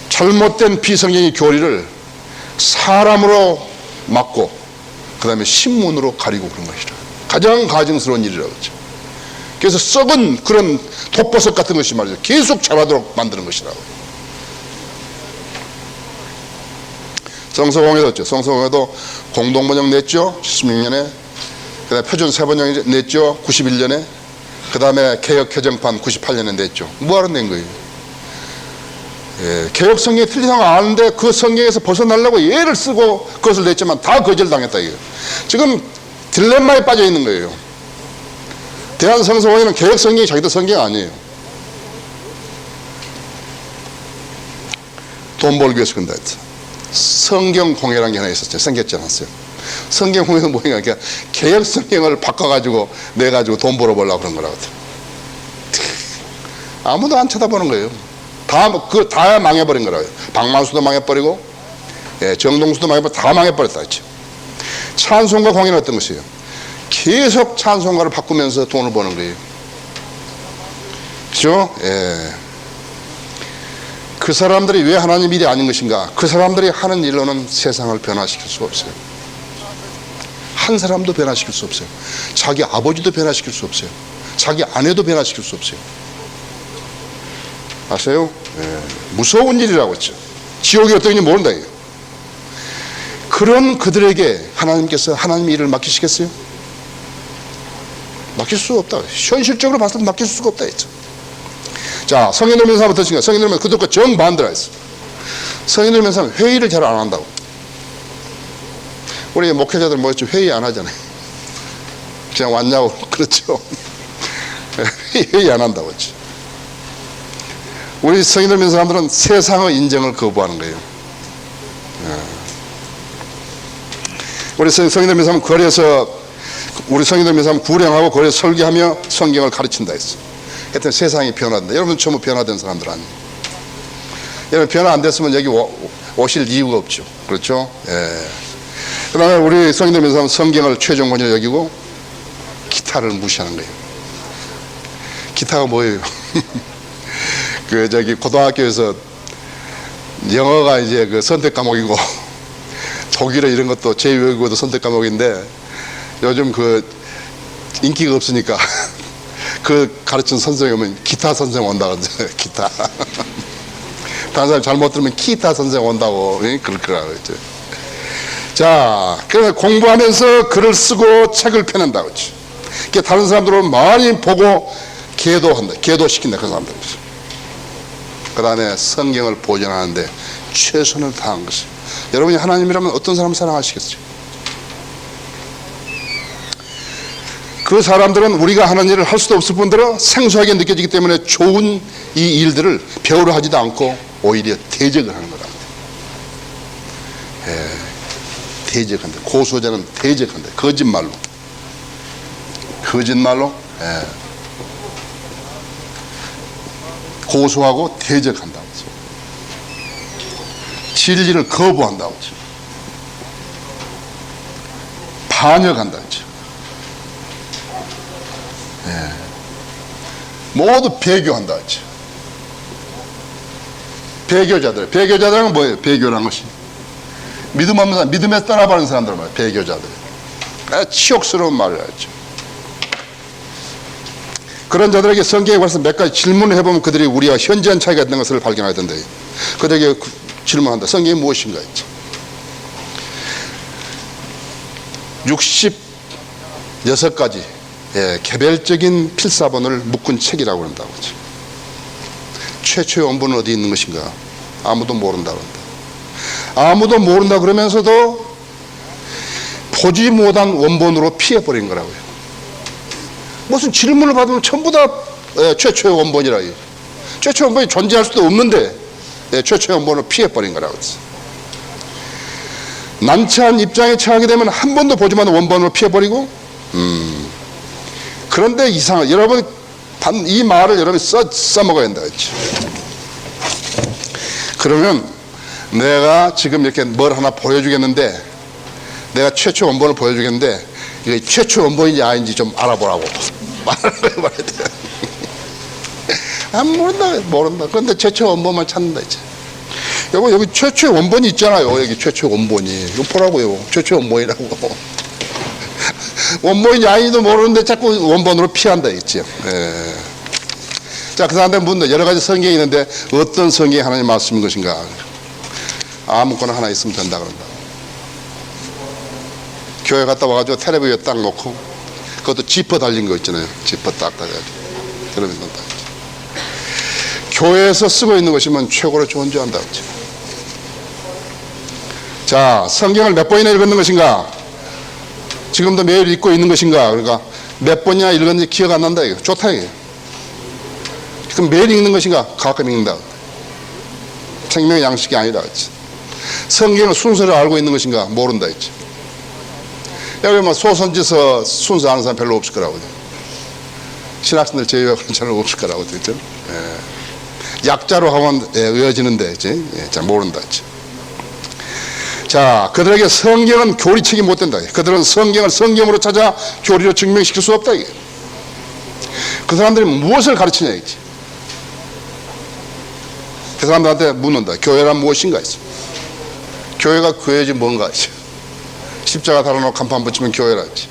잘못된 비성경의 교리를 사람으로 막고 그 다음에 신문으로 가리고 그런 것이라. 가장 가증스러운 일이라고 그러죠. 그래서 썩은 그런 독버섯 같은 것이 말이죠. 계속 자라도록 만드는 것이라고. 성서공회도 했죠. 성서공회도 공동번역 냈죠. 76년에. 그 다음에 표준 세번역 냈죠. 91년에. 그 다음에 개혁개정판 98년에 냈죠. 뭐하러 낸 거예요? 개혁 성경이 틀리다고 아는데 그 성경에서 벗어나려고 예를 쓰고 그것을 냈지만 다 거절당했다 이거예요. 지금 딜레마에 빠져 있는 거예요. 대한성서공회는 개혁 성경이 자기들 성경 아니에요. 돈 벌기 위해서 그런다 했죠. 성경공회라는 게 하나 있었죠. 생겼지 않았어요. 성경공회는 뭐냐, 그러니까 개혁 성경을 바꿔가지고 내가지고 돈 벌어보려고 그런 거라고. 아무도 안 쳐다보는 거예요. 다 망해버린 거라고요. 박만수도 망해버리고, 정동수도 망해버리고, 다 망해버렸다 했죠. 찬송가 공회는 어떤 것이에요? 계속 찬송가를 바꾸면서 돈을 버는 거예요. 그죠? 그 사람들이 왜 하나님 일이 아닌 것인가? 그 사람들이 하는 일로는 세상을 변화시킬 수가 없어요. 한 사람도 변화시킬 수 없어요. 자기 아버지도 변화시킬 수 없어요. 자기 아내도 변화시킬 수 없어요. 아세요? 무서운 일이라고 했죠. 지옥이 어떤 일인지 모른다 이거. 그런 그들에게 하나님께서 하나님의 일을 맡기시겠어요? 맡길 수 없다. 현실적으로 봤을 때 맡길 수가 없다 했죠. 자, 성인들 면사부터 지금 성인들 면사 그들과 정반대라 했어. 성인들 면사는 회의를 잘 안 한다고. 우리 목회자들 뭐였죠? 회의 안 하잖아요. 그냥 왔냐고. 그렇죠. 회의 안 한다고 했죠. 우리 성인들 믿는 사람들은 세상의 인정을 거부하는 거예요. 우리 성인들 믿는 사람은 거리에서 우리 성인들 믿는 사람은 구령하고 거리에서 설교하며 성경을 가르친다 했어. 하여튼 세상이 변화된다. 여러분 전부 변화된 사람들 아니에요. 여러분 변화 안 됐으면 여기 오실 이유가 없죠. 그렇죠? 예. 그 다음에 우리 성경에서 성경을 최종권이라고 여기고 기타를 무시하는 거예요. 기타가 뭐예요? 고등학교에서 영어가 이제 그 선택 과목이고 독일어 이런 것도 제2외국어도 선택 과목인데 요즘 그 인기가 없으니까 그 가르친 선생이 오면 기타 선생 온다고 그러죠. 기타. 다른 사람 잘못 들으면 기타 선생 온다고 그렇더라고요. 자, 그래서 공부하면서 글을 쓰고 책을 펴낸다고 그러죠. 그러니까 다른 사람들은 많이 보고 계도한다. 계도시킨다. 그 사람들. 그 다음에 성경을 보존하는데 최선을 다한 것이죠. 여러분이 하나님이라면 어떤 사람을 사랑하시겠어요? 그 사람들은 우리가 하는 일을 할 수도 없을 뿐더러 생소하게 느껴지기 때문에 좋은 이 일들을 배우려 하지도 않고 오히려 대적을 하는 거다. 예, 대적한다. 고소자는 대적한다. 거짓말로. 예. 고소하고 대적한다고. 진리를 거부한다고. 반역한다고. 예. 모두 배교한다고. 배교자들은 뭐예요? 배교라는 것이 믿음 없는 사람, 믿음에 떠나버리는 사람들 말이에요. 배교자들. 치욕스러운 말을 하죠. 그런 자들에게 성경에 관해서 몇 가지 질문을 해보면 그들이 우리와 현저한 차이가 있는 것을 발견하던데, 그들에게 질문한다. 성경이 무엇인가 했죠. 66가지 개별적인 필사본을 묶은 책이라고 한다고 하죠. 최초의 원본은 어디 있는 것인가? 아무도 모른다고 한다. 아무도 모른다 그러면서도 보지 못한 원본으로 피해버린 거라고요. 무슨 질문을 받으면 전부 다 최초의 원본이라. 최초의 원본이 존재할 수도 없는데 최초의 원본을 피해버린 거라고 했어요. 난처한 입장에 처하게 되면 한 번도 보지 못한 원본으로 피해버리고, 그런데 이상하게 여러분 이 말을 여러분이 써먹어야 한다 했죠. 그러면 내가 지금 이렇게 뭘 하나 보여주겠는데, 내가 최초 원본을 보여주겠는데 이게 최초 원본인지 아닌지 좀 알아보라고 말해야 돼. 모른다. 그런데 최초 원본만 찾는다 이제. 여기 최초의 원본이 있잖아요. 여기 최초의 원본이. 이거 보라고요. 최초의 원본이라고. 원본인지 아닌지도 모르는데 자꾸 원본으로 피한다 있죠. 예. 자, 그 사람들 묻는다. 여러 가지 성경이 있는데 어떤 성경이 하나님 말씀인 것인가? 아무거나 하나 있으면 된다 그런다. 교회 갔다 와가지고 텔레비 위에 딱 놓고, 그것도 지퍼 달린 거 있잖아요. 지퍼 딱 달려가지고 그러면 된다. 교회에서 쓰고 있는 것이면 최고로 좋은 줄 안다. 자, 성경을 몇 번이나 읽었는 것인가? 지금도 매일 읽고 있는 것인가? 그러니까 몇 번이나 읽었는지 기억 안 난다. 이거 좋다. 이게. 그럼 매일 읽는 것인가? 가끔 읽는다. 생명의 양식이 아니다. 그치? 성경의 순서를 알고 있는 것인가? 모른다. 그치? 여기 뭐 소선지서 순서 아는 사람 별로 없을 거라고. 신학생들 제외하고는 잘 없을 거라고. 그렇죠? 예. 약자로 하면 외워지는데 잘 모른다. 그치? 자, 그들에게 성경은 교리책이 못 된다. 그들은 성경을 성경으로 찾아 교리로 증명시킬 수 없다. 이게. 그 사람들이 무엇을 가르치냐 이거지. 그 사람들한테 묻는다. 교회란 무엇인가 했어. 교회가 교회지 뭔가 했어. 십자가 달아놓고 간판 붙이면 교회라 했지.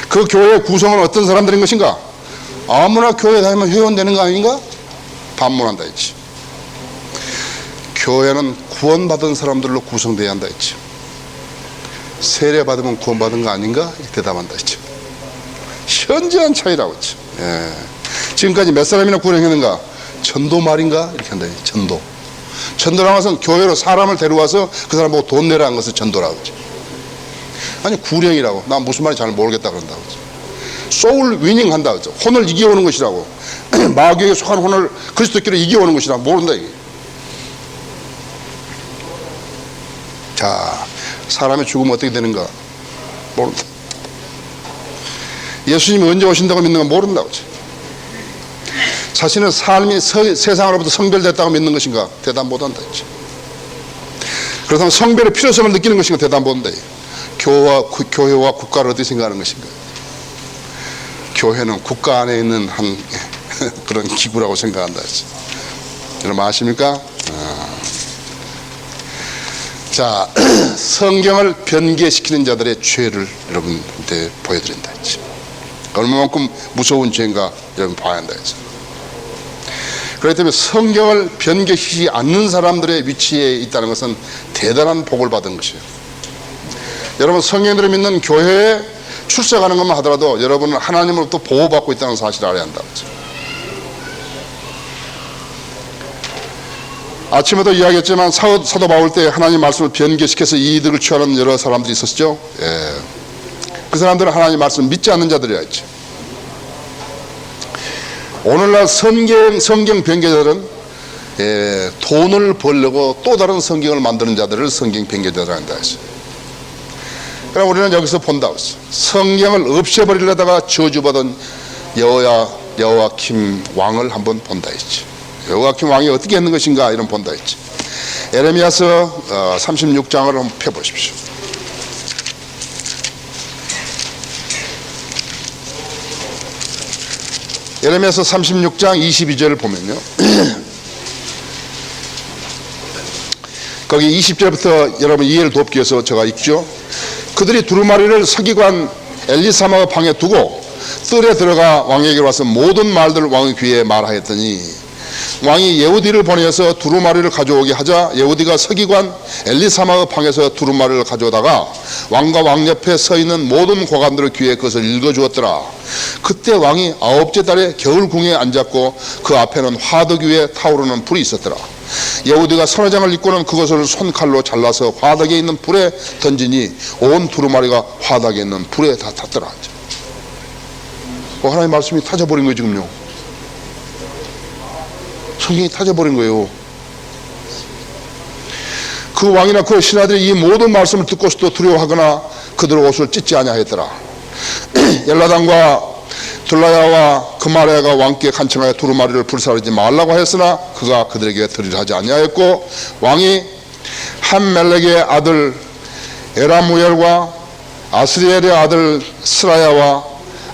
그 교회의 구성은 어떤 사람들인 것인가? 아무나 교회 다니면 회원되는 거 아닌가? 반문한다 했지. 교회는 구원받은 사람들로 구성되어야 한다 했지. 세례 받으면 구원받은 거 아닌가? 대답한다 했지. 현저한 차이라고 했지. 예. 지금까지 몇 사람이나 구원했는가? 전도 말인가? 이렇게 한다. 전도. 전도라는 것은 교회로 사람을 데려와서 그 사람 보고 돈 내라는 것을 전도라고 하지. 아니 구령이라고. 난 무슨 말인지 잘 모르겠다 그런다고 하지. 소울 위닝 한다 그러죠. 혼을 이겨오는 것이라고. 마귀에게 속한 혼을 그리스도께로 이겨오는 것이라고. 모른다 이게. 자, 사람의 죽으면 어떻게 되는가? 모른다. 예수님이 언제 오신다고 믿는가? 모른다고 하지. 자신의 삶이 세상으로부터 성별됐다고 믿는 것인가? 대답 못한다 했죠. 그렇다면 성별의 필요성을 느끼는 것인가? 대답 못한다. 교회와 국가를 어떻게 생각하는 것인가? 교회는 국가 안에 있는 한 그런 기구라고 생각한다 했죠. 여러분 아십니까? 자, 성경을 변개시키는 자들의 죄를 여러분한테 보여드린다 했죠. 얼마만큼 무서운 죄인가 여러분 봐야 한다 했죠. 그렇기 때문에 성경을 변개시키지 않는 사람들의 위치에 있다는 것은 대단한 복을 받은 것이에요. 여러분 성경들을 믿는 교회에 출석하는 것만 하더라도 여러분은 하나님으로부터 보호받고 있다는 사실을 알아야 한다. 아침에도 이야기했지만 사도 바울 때 하나님 말씀을 변개시켜서 이득을 취하는 여러 사람들이 있었죠. 예. 그 사람들은 하나님 말씀을 믿지 않는 자들이었죠. 오늘날 성경 변개자들은 돈을 벌려고 또 다른 성경을 만드는 자들을 성경 변개자라고 한다 했어요. 그럼 우리는 여기서 본다 했어요. 성경을 없애버리려다가 저주받은 여호야킴 왕을 한번 본다 했죠. 여호야킴 왕이 어떻게 했는 것인가 이런 본다 했죠. 에레미야서 36장을 한번 펴보십시오. 에레미야서 36장 22절을 보면요. 거기 20절부터 여러분 이해를 돕기 위해서 제가 읽죠. 그들이 두루마리를 서기관 엘리사마 방에 두고 뜰에 들어가 왕에게 와서 모든 말들을 왕의 귀에 말하였더니 왕이 예후디를 보내서 두루마리를 가져오게 하자 예후디가 서기관 엘리사마 방에서 두루마리를 가져오다가 왕과 왕 옆에 서 있는 모든 고관들의 귀에 그것을 읽어주었더라. 그때 왕이 9째 달에 겨울궁에 앉았고 그 앞에는 화덕 위에 타오르는 불이 있었더라. 예후디가 선화장을 입고는 그것을 손칼로 잘라서 화덕에 있는 불에 던지니 온 두루마리가 화덕에 있는 불에 다 탔더라. 하나님의 말씀이 타져버린 거예요. 지금요 성경이 타져버린 거예요. 그 왕이나 그 신하들이 이 모든 말씀을 듣고서도 두려워하거나 그들의 옷을 찢지 아니하였더라. 엘라단과 둘라야와 그마레아가 왕께 간청하여 두루마리를 불사르지 말라고 하였으나 그가 그들에게 들으려 하지 아니하였고 왕이 함멜렉의 아들 에라무엘과 아스리엘의 아들 스라야와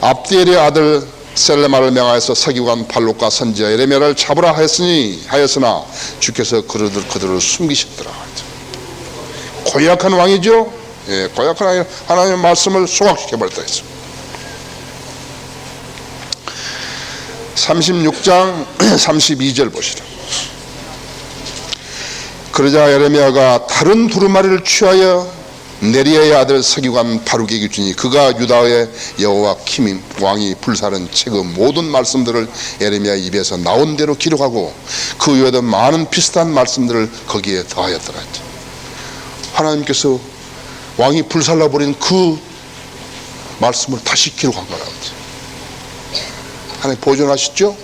압디엘의 아들 셀레마를 명하여서 서기관 발록과 선지자 예레미야를 잡으라 하였으나 주께서 그들을 숨기셨더라. 고약한 왕이죠. 예, 고약한 왕이 하나님의 말씀을 소각시켜버렸다 했어. 36장 32절 보시라. 그러자 예레미야가 다른 두루마리를 취하여 네리야의 아들 서기관 바룩에게 주니 그가 유다의 여호야킴 왕이 불사른 책의 모든 말씀들을 예레미야 입에서 나온 대로 기록하고 그 외에도 많은 비슷한 말씀들을 거기에 더하였더라. 하나님께서 왕이 불살라버린 그 말씀을 다시 기록한 거라고. 하나님 보존하시죠?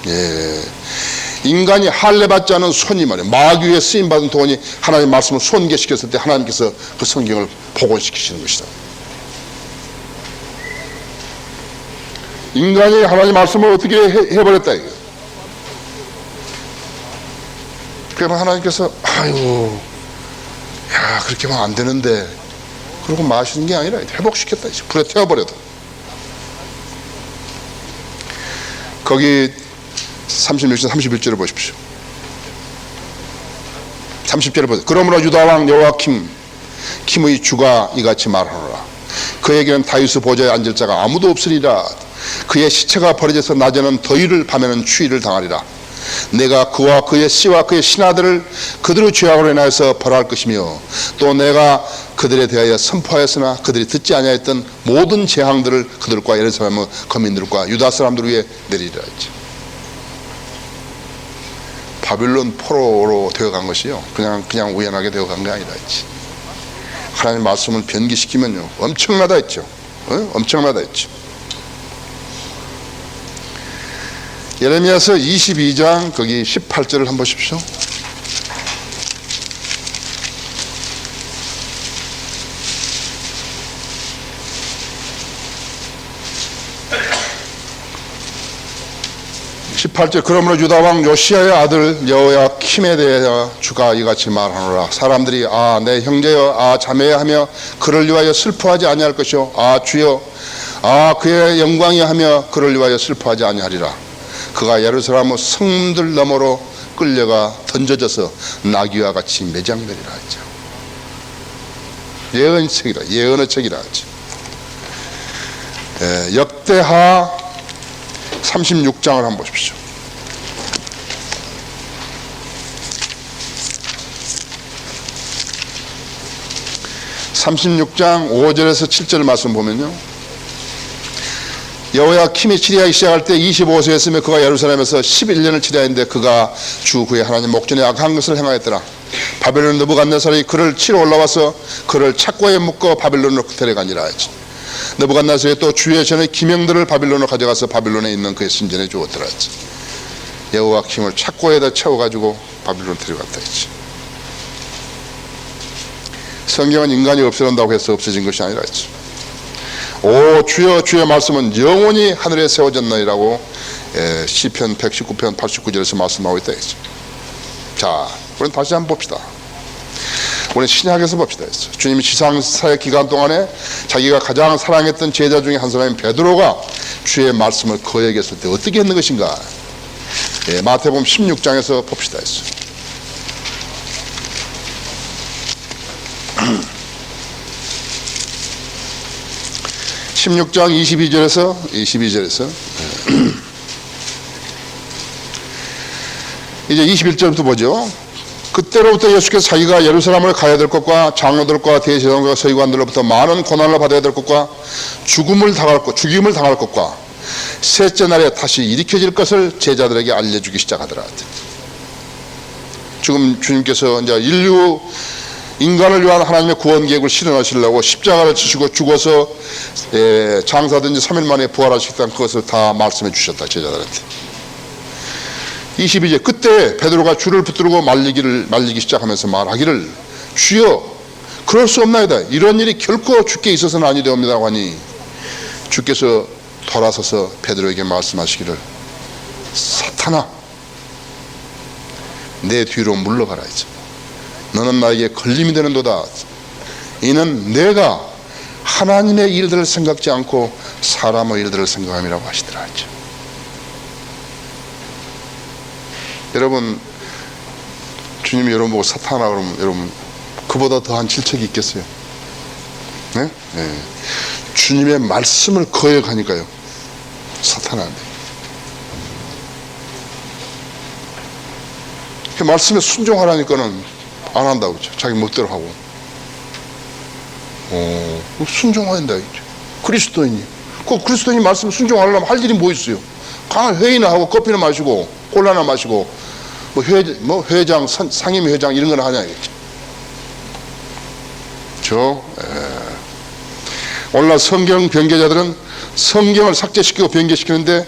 예. 인간이 할례받지 않은 손이 말이에요. 마귀에 쓰임받은 동안이 하나님의 말씀을 손괴시켰을 때 하나님께서 그 성경을 복원시키시는 것이다. 인간이 하나님의 말씀을 어떻게 해버렸다 이거. 그러면 하나님께서 아유 야 그렇게 하면 안 되는데 그러고 마시는 게 아니라 회복시켰다. 불에 태워버려도. 거기 36절 31절을 보십시오. 30절을 보세요. 그러므로 유다왕 여호야킴의 주가 이같이 말하노라. 그에게는 다윗의 보좌에 앉을 자가 아무도 없으리라. 그의 시체가 버려져서 낮에는 더위를 밤에는 추위를 당하리라. 내가 그와 그의 씨와 그의 신하들을 그들의 죄악으로 인하여서 벌할 것이며 또 내가 그들에 대하여 선포하였으나 그들이 듣지 아니하였던 모든 재앙들을 그들과 예루살렘의 거민들과 유다 사람들 위에 내리리라 했지. 바빌론 포로로 되어간 것이요 그냥 우연하게 되어간 게 아니라 했지. 하나님의 말씀을 변기시키면요 엄청나다 했죠. 엄청나다 했죠. 예레미야서 22장 거기 18절을 한번 보십시오. 18절 그러므로 유다 왕 요시야의 아들 여호야킴에 대하여 주가 이같이 말하노라. 사람들이 아 내 형제여 아 자매여 하며 그를 위하여 슬퍼하지 아니할 것이요 아 주여 아 그의 영광이 하며 그를 위하여 슬퍼하지 아니하리라. 그가 예루살렘의 성문들 너머로 끌려가 던져져서 나귀와 같이 매장되리라 했죠. 예언책이라 예언의 책이라 했죠. 역대하 36장을 한번 보십시오. (36장) 5절에서 7절 말씀 보면요, 여호야킴이 치리하기 시작할 때 25세였으며 그가 예루살렘에서 11년을 치리하였는데 그가 주 그의 하나님 목전에 악한 것을 행하였더라. 바벨론 느부갓네살이 그를 치러 올라와서 그를 착고에 묶어 바벨론으로 데려가니라 했지. 느부갓네살이 또 주의 전에 기명들을 바벨론으로 가져가서 바벨론에 있는 그의 신전에 주었더라 했지. 여호야킴을 착고에다 채워가지고 바벨론 데려갔다 했지. 성경은 인간이 없어진다고 해서 없어진 것이 아니라 했지. 오 주여 주의 말씀은 영원히 하늘에 세워졌나이라고 시편 119편 89절에서 말씀하고 있다 했죠. 자, 우리는 다시 한번 봅시다. 우리는 신약에서 봅시다 했어. 주님이 지상사역 기간 동안에 자기가 가장 사랑했던 제자 중에 한 사람인 베드로가 주의 말씀을 그에게 했을 때 어떻게 했는 것인가. 마태복음 16장에서 봅시다 했어. 16장 22절에서 이제 21절부터 보죠. 그때로부터 예수께서 자기가 예루살렘을 가야 될 것과 장로들과 대제사장과 서기관들로부터 많은 고난을 받아야 될 것과 죽임을 당할 것과 셋째 날에 다시 일으켜질 것을 제자들에게 알려주기 시작하더라. 지금 주님께서 이제 인간을 위한 하나님의 구원 계획을 실현하시려고 십자가를 지시고 죽어서 장사든지 3일 만에 부활하시겠다는 그것을 다 말씀해 주셨다, 제자들한테. 22절 그때 베드로가 줄을 붙들고 말리기 시작하면서 말하기를 주여 그럴 수 없나이다. 이런 일이 결코 주께 있어서는 아니되옵니다고 하니 주께서 돌아서서 베드로에게 말씀하시기를 사탄아 내 뒤로 물러가라 했죠. 너는 나에게 걸림이 되는도다. 이는 내가 하나님의 일들을 생각지 않고 사람의 일들을 생각함이라고 하시더라 했죠. 여러분, 주님이 여러분 보고 사탄아 그러면 여러분 그보다 더한 질책이 있겠어요? 네? 네. 주님의 말씀을 거역하니까요, 사탄아. 그 말씀에 순종하라니까는 안 한다고 그러죠. 자기 멋대로 하고. 순종한다. 그리스도인이. 그 그리스도인이 말씀에 순종하려면 할 일이 뭐 있어요? 강한 회의나 하고 커피나 마시고 콜라나 마시고 회장, 상임회장 이런 거나 하냐겠죠. 오늘날 성경 변개자들은 성경을 삭제시키고 변개시키는데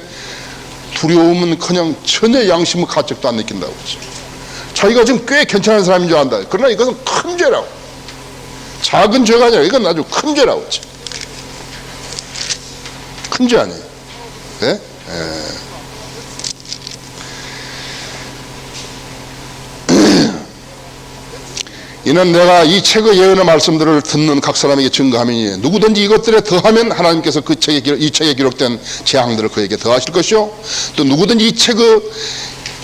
두려움은 그냥 전혀 양심의 가책도 안 느낀다고 그러죠. 자기가 지금 꽤 괜찮은 사람인 줄 안다. 그러나 이것은 큰 죄라고. 작은 죄가 아니라 이건 아주 큰 죄라고 그러죠. 큰 죄 아니에요. 네? 이는 내가 이 책의 예언의 말씀들을 듣는 각 사람에게 증거하미니 누구든지 이것들에 더하면 하나님께서 이 책에 기록된 재앙들을 그에게 더하실 것이요 또 누구든지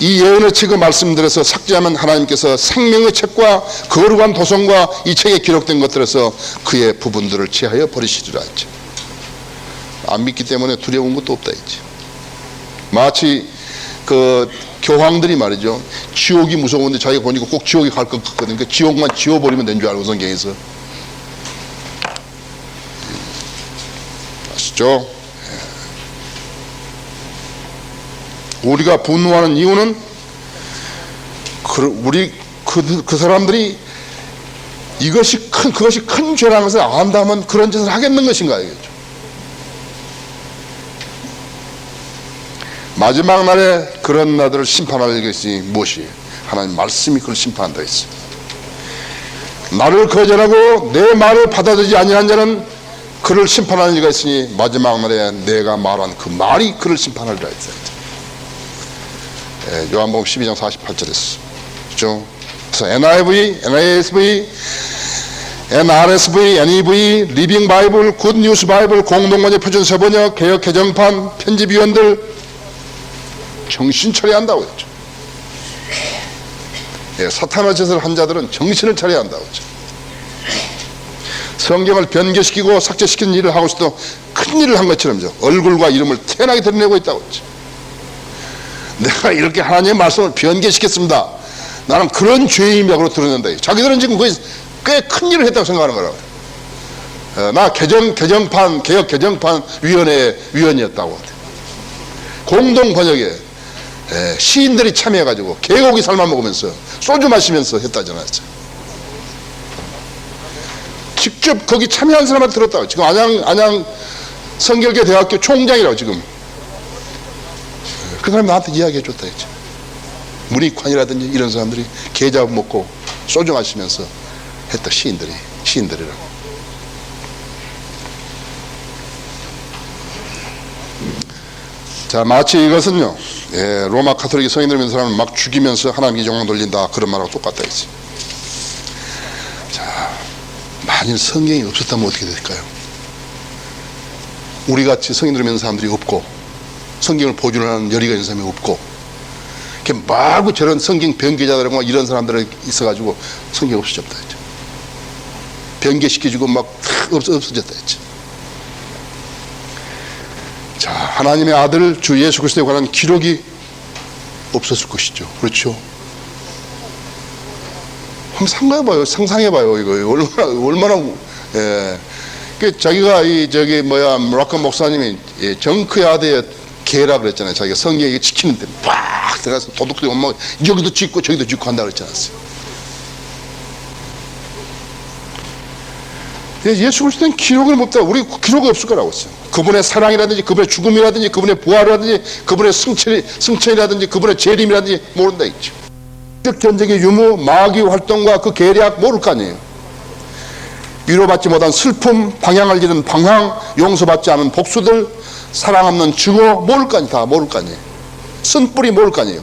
이 예언의 책의 말씀들에서 삭제하면 하나님께서 생명의 책과 거룩한 도성과 이 책에 기록된 것들에서 그의 부분들을 제하여 버리시리라 했죠. 안 믿기 때문에 두려운 것도 없다 했죠. 마치 그 교황들이 말이죠, 지옥이 무서운데 자기가 보니까 꼭 지옥에 갈 것 같거든. 그 지옥만 지워버리면 된 줄 알고 성경에서. 아시죠? 우리가 분노하는 이유는 그 사람들이 그것이 큰 죄라는 것을 안다면 그런 짓을 하겠는 것인가 이거죠. 마지막 날에 그런 나들을 심판할 것이 무엇이에요? 하나님 말씀이 그걸 심판한다 했어요. 나를 거절하고 내 말을 받아들이지 아니한 자는 그를 심판할 리가 있으니 마지막 날에 내가 말한 그 말이 그를 심판하리라 했어요. 요한복음 12장 48절에서. 그렇죠? 그래서 NIV, NASV, NRSV, NEV, 리빙 바이블, 굿 뉴스 바이블, 공동번역 표준세 번역, 개역 개정판, 편집위원들 정신 차려야 한다고 했죠. 사탄의 짓을 한 자들은 정신을 차려야 한다고 했죠. 성경을 변개시키고 삭제시키는 일을 하고 있어도 큰 일을 한 것처럼 얼굴과 이름을 태연하게 드러내고 있다고 했죠. 내가 이렇게 하나님의 말씀을 변개시켰습니다. 나는 그런 죄인이라고 드러낸다. 자기들은 지금 거의 꽤 큰 일을 했다고 생각하는 거라고요. 나 개혁 개정판 위원회 위원이었다고. 공동 번역에 시인들이 참여해가지고 개고기 삶아 먹으면서 소주 마시면서 했다잖아요. 직접 거기 참여한 사람한테 들었다고. 지금 안양 성결교 대학교 총장이라고 지금. 그 사람이 나한테 이야기해 줬다 했죠. 문익환이라든지 이런 사람들이 게잡 먹고 소주 마시면서 했다. 시인들이라고. 자, 마치 이것은요, 로마 가톨릭 성인들 믿는 사람을 막 죽이면서 하나님께 영광 돌린다, 그런 말하고 똑같다 했지. 자, 만일 성경이 없었다면 어떻게 될까요? 우리같이 성인들 믿는 사람들이 없고 성경을 보존하는 열의가 있는 사람이 없고 이렇게 말고 저런 성경 변개자들하고 이런 사람들이 있어가지고 성경이 없어졌다 했죠. 변개시켜주고 막 없어졌다 했죠. 자, 하나님의 아들 주 예수 그리스도에 관한 기록이 없었을 것이죠. 그렇죠? 한번 상상해봐요. 이거 얼마나 자기가 모라카 목사님이 정크야드의 개라 그랬잖아요. 자기가 성경에 지키는데 막 들어가서 도둑들이 엄마 여기도 짓고 저기도 짓고 한다 그랬지 않았어요. 예수 그리스도는 기록을 못 다. 우리 기록이 없을 거라고 했어요. 그분의 사랑이라든지 그분의 죽음이라든지 그분의 부활이라든지 그분의 승천이라든지 그분의 재림이라든지 모른다 했죠. 견적의 유무, 마귀 활동과 그 계략 모를 거 아니에요. 위로받지 못한 슬픔, 방향을 잃은 방황, 용서받지 않은 복수들, 사랑 없는 증오 모를 거 아니에요. 다 모를 거 아니에요. 쓴뿌리 모를 거 아니에요.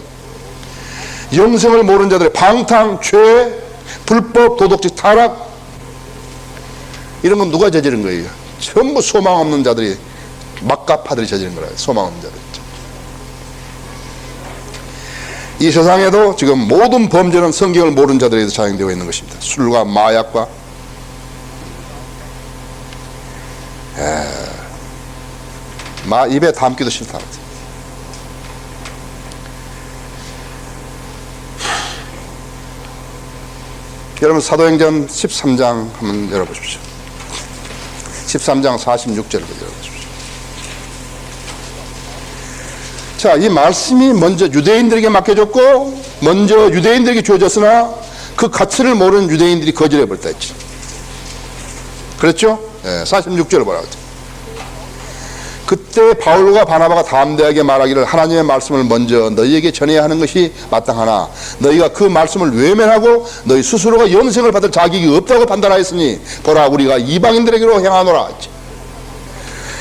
영생을 모르는 자들의 방탕, 죄, 불법, 도덕적 타락, 이런 건 누가 저지른 거예요? 전부 소망 없는 자들이, 막가파들이 저지른 거라요. 소망 없는 자들. 이 세상에도 지금 모든 범죄는 성경을 모르는 자들에 의해서 자행되어 있는 것입니다. 술과 마약과 입에 담기도 싫다. 여러분 사도행전 13장 한번 열어보십시오. 13장 46절을 열어보십시오. 자, 이 말씀이 먼저 유대인들에게 맡겨졌고 먼저 유대인들에게 주어졌으나 그 가치를 모르는 유대인들이 거절해버렸다 했죠. 그렇죠? 46절을 뭐라고 했죠. 그때 바울과 바나바가 담대하게 말하기를 하나님의 말씀을 먼저 너희에게 전해야 하는 것이 마땅하나 너희가 그 말씀을 외면하고 너희 스스로가 영생을 받을 자격이 없다고 판단하였으니 보라 우리가 이방인들에게로 향하노라 했지.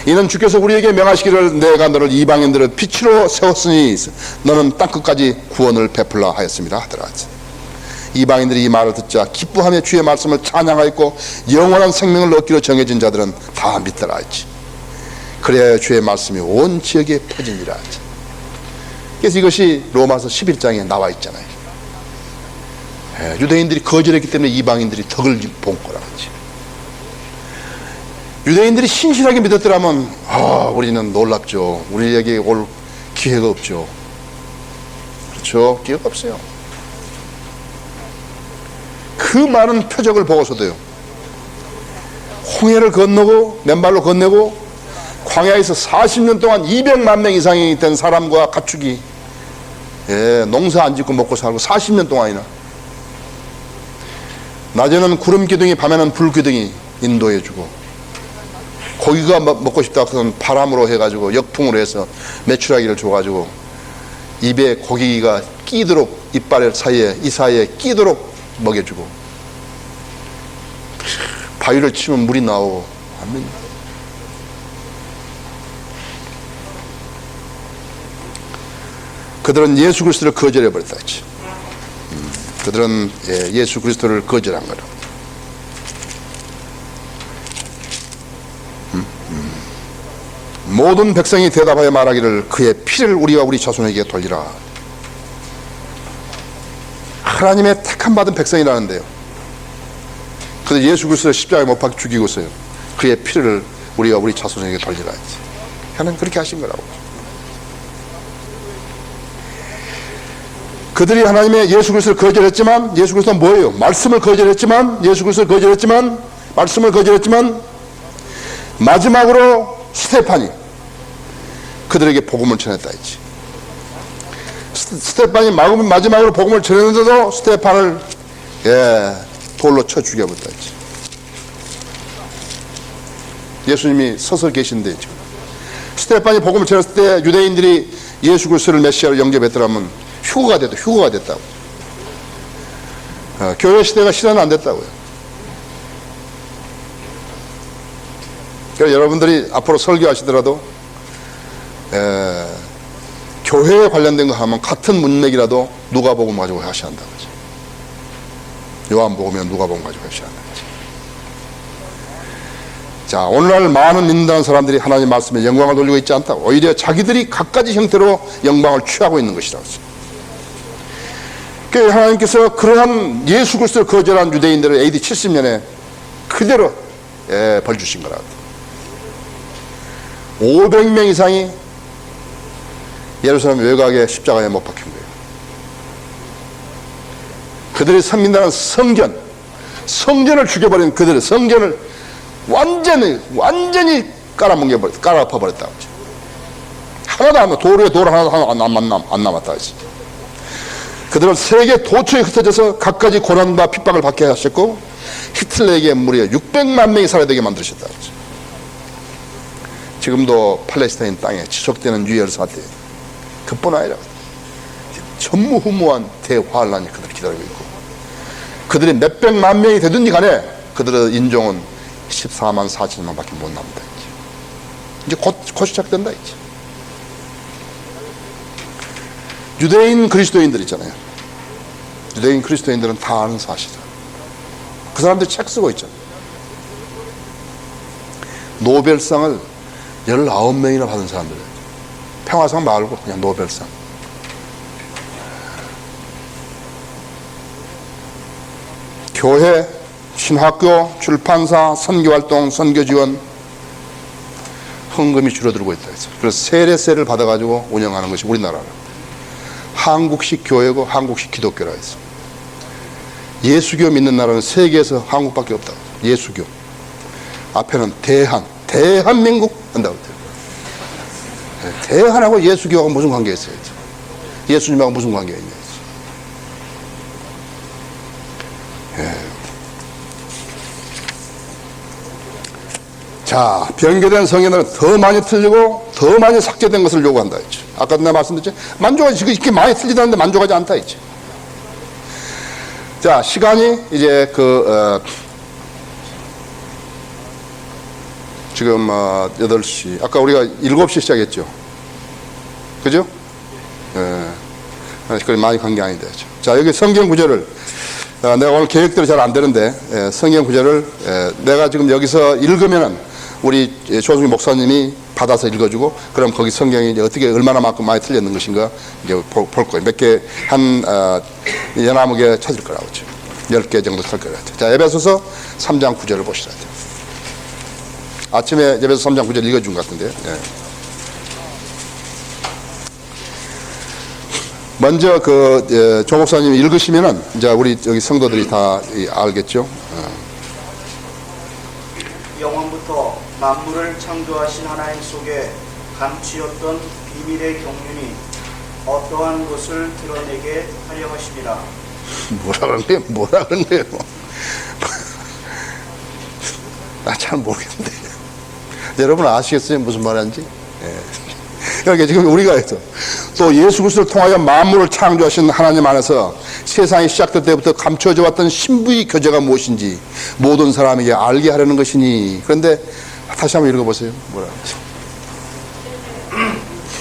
이는 주께서 우리에게 명하시기를 내가 너를 이방인들의 빛으로 세웠으니 너는 땅끝까지 구원을 베풀라 하였습니다 하더라. 이방인들이 이 말을 듣자 기뻐하며 주의 말씀을 찬양하였고 영원한 생명을 얻기로 정해진 자들은 다 믿더라 했지. 그래야 주의 말씀이 온 지역에 퍼지니라 했지. 그래서 이것이 로마서 11장에 나와 있잖아요. 유대인들이 거절했기 때문에 이방인들이 덕을 본 거라 했지. 유대인들이 신실하게 믿었더라면 우리는 놀랍죠. 우리에게 올 기회가 없죠. 그렇죠? 기회가 없어요. 그 많은 표적을 보고서도요, 홍해를 건너고 맨발로 건너고 광야에서 40년 동안 200만 명 이상이 된 사람과 가축이 농사 안 짓고 먹고 살고 40년 동안이나 낮에는 구름 기둥이 밤에는 불 기둥이 인도해주고 고기가 먹고 싶다 그런 바람으로 해가지고 역풍으로 해서 메추라기를 줘가지고 입에 고기가 끼도록 이빨 사이에 끼도록 먹여주고 바위를 치면 물이 나오고 아멘. 그들은 예수 그리스도를 거절해 버렸다 했지. 그들은 예수 그리스도를 거절한 거라. 모든 백성이 대답하여 말하기를 그의 피를 우리와 우리 자손에게 돌리라. 하나님의 택함 받은 백성이라는데요. 그래서 예수 그리스도를 십자가에 못 박혀 죽이고서요, 그의 피를 우리와 우리 자손에게 돌리라 했지. 하나님 그렇게 하신 거라고. 그들이 하나님의 예수 그리스도를 거절했지만, 예수 그리스도는 뭐예요? 말씀을 거절했지만, 예수 그리스도를 거절했지만, 말씀을 거절했지만, 마지막으로 스테판이 그들에게 복음을 전했다 했지. 스테판이 마지막으로 복음을 전했는데도 스테판을 돌로 쳐 죽여버렸다 했지. 예수님이 서서 계신데, 지금 스테판이 복음을 전했을 때 유대인들이 예수 그리스도를 메시아로 영접했더라면 휴거가 됐다고. 교회 시대가 실현 안 됐다고요. 그래서 여러분들이 앞으로 설교하시더라도 교회에 관련된 거 하면 같은 문맥이라도 누가복음 가지고 하셔야 한다고 하죠. 요한복음이나 누가복음 가지고 하셔야 한다고 하죠. 자, 오늘날 많은 믿는다는 사람들이 하나님 말씀에 영광을 돌리고 있지 않다고. 오히려 자기들이 갖가지 형태로 영광을 취하고 있는 것이라고 했어요. 그러니까 하나님께서 그러한 예수 그리스도를 거절한 유대인들을 AD 70년에 그대로 벌 주신 거라고. 500명 이상이 예루살렘 외곽에 십자가에 못 박힌 거예요. 그들이 섬긴다는 성전을 죽여버린 그들의 성전을 완전히 깔아엎어버렸다고 하죠. 하나도 안 남았다. 돌 위에 돌 하나도 안 남았다 하지. 그들은 세계 도처에 흩어져서 갖가지 고난과 핍박을 받게 하셨고, 히틀러에게 무려 600만 명이 살아야 되게 만드셨다고 하죠. 지금도 팔레스타인 땅에 지속되는 유혈 사태, 그뿐 아니라 전무후무한 대환란이 그들을 기다리고 있고, 그들이 몇백만 명이 되든지 간에 그들의 인종은 14만 4천만 밖에 못 남는다. 이제 곧 시작된다. 이제 유대인 그리스도인들 있잖아요. 유대인 그리스도인들은 다 아는 사실이다. 그 사람들이 책 쓰고 있잖아요. 노벨상을 19명이나 받은 사람들, 평화상 말고 그냥 노벨상. 교회, 신학교, 출판사, 선교활동, 선교지원 헌금이 줄어들고 있다 해서, 그래서 세례세를 받아가지고 운영하는 것이 우리나라라. 한국식 교회고 한국식 기독교라 해서. 예수교 믿는 나라는 세계에서 한국밖에 없다. 예수교 앞에는 대한민국 한다고 해요. 대한하고 예수교하고 무슨 관계가 있어요? 예수님하고 무슨 관계가 있냐? 자, 변개된 성경들은 더 많이 틀리고 더 많이 삭제된 것을 요구한다 했죠. 아까 내가 말씀드렸죠. 만족하지, 지금 이렇게 많이 틀리다는데 만족하지 않다 했죠. 자, 시간이 이제 지금 8시, 아까 우리가 7시 시작했죠. 그죠? 그걸 많이 간 게 아닌데. 자, 여기 성경 구절을, 내가 오늘 계획대로 잘 안 되는데, 성경 구절을 내가 지금 여기서 읽으면은 우리 조승희 목사님이 받아서 읽어주고, 그럼 거기 성경이 이제 어떻게 얼마나만큼 많이 틀렸는 것인가 이제 볼 거예요. 몇 개, 연나무 개 찾을 거라고 했죠. 10개 정도 살 거라고 했죠. 자, 에베소서 3장 9절을 보시라. 아침에 에베소서 3장 9절 읽어준 것 같은데요. 먼저 조 목사님이 읽으시면은 이제 우리 여기 성도들이 다 알겠죠. 영원부터 만물을 창조하신 하나님 속에 감추었던 비밀의 경륜이 어떠한 것을 드러내게 하려 하심이라. 뭐라 그런 거예요? 나 잘 모르겠는데. 여러분 아시겠어요? 무슨 말인지? 그러니까 지금 우리가 또 예수 그리스도를 통하여 만물을 창조하신 하나님 안에서 세상이 시작될 때부터 감춰져 왔던 신부의 교제가 무엇인지 모든 사람에게 알게 하려는 것이니. 그런데 다시 한번 읽어보세요. 뭐라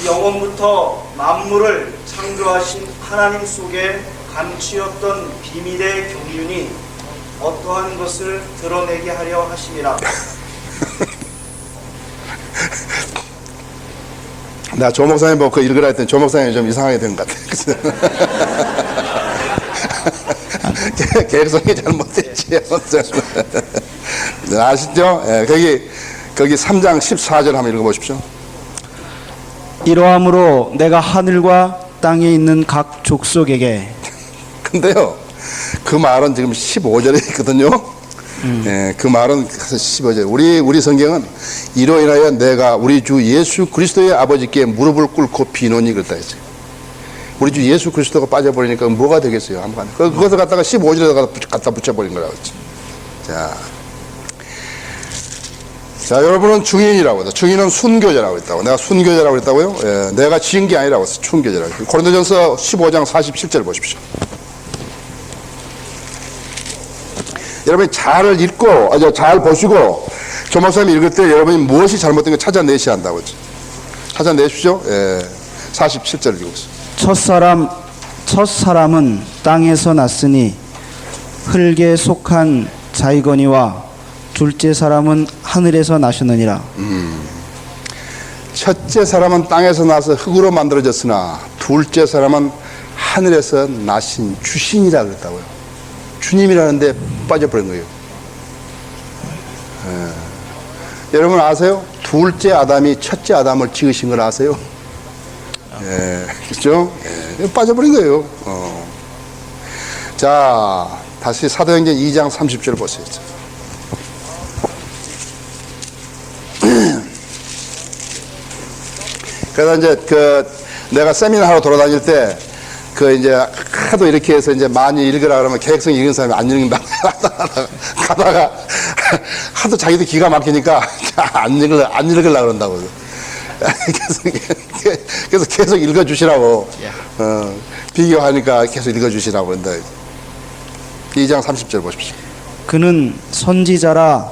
영원부터 만물을 창조하신 하나님 속에 감추었던 비밀의 경륜이 어떠한 것을 드러내게 하려 하심이라. 나 조 목사님 보고 그 읽으라 했더니 조 목사님이 좀 이상하게 된 것 같아. 계획성이 잘못됐지. 아시죠? 예, 거기 3장 14절 한번 읽어보십시오. 이러함으로 내가 하늘과 땅에 있는 각 족속에게. 근데요, 그 말은 지금 15절에 있거든요. 예, 그 말은 15절. 우리 성경은 이로 인하여 내가 우리 주 예수 그리스도의 아버지께 무릎을 꿇고 비노니 그랬다 했어요. 우리 주 예수 그리스도가 빠져버리니까 뭐가 되겠어요? 아무간. 그것을 갖다가 15절에 갖다 붙여버린 거라고 했죠. 자, 여러분은 중인이라고 했다. 중인은 순교자라고 했다고. 내가 순교자라고 했다고요? 예, 내가 지은 게 아니라고 했어. 순교자라고. 고린도전서 15장 47절 보십시오. 여러분이 잘 읽고, 잘 보시고, 조 목사님이 읽을 때 여러분이 무엇이 잘못된 거 찾아내셔야 한다고 했죠. 찾아내십시오. 예, 47절 읽고 있어요. 첫 사람은 땅에서 났으니 흙에 속한 자이거니와 둘째 사람은 하늘에서 나셨느니라. 첫째 사람은 땅에서 나서 흙으로 만들어졌으나 둘째 사람은 하늘에서 나신 주신이라 그랬다고요. 주님이라는데 빠져버린 거예요. 여러분 아세요? 둘째 아담이 첫째 아담을 지으신 걸 아세요? 그렇죠? 빠져버린 거예요. 자, 다시 사도행전 2장 30절 보세요. 그래서 이제 내가 세미나 하러 돌아다닐 때 이제 하도 이렇게 해서 이제 많이 읽으라 그러면 계획성 읽은 사람이 안 읽는다. 가다가 하도 자기도 기가 막히니까 안 읽으려고 그런다고. 그래서 계속 읽어주시라고. 비교하니까 계속 읽어주시라고 그런다. 2장 30절 보십시오. 그는 선지자라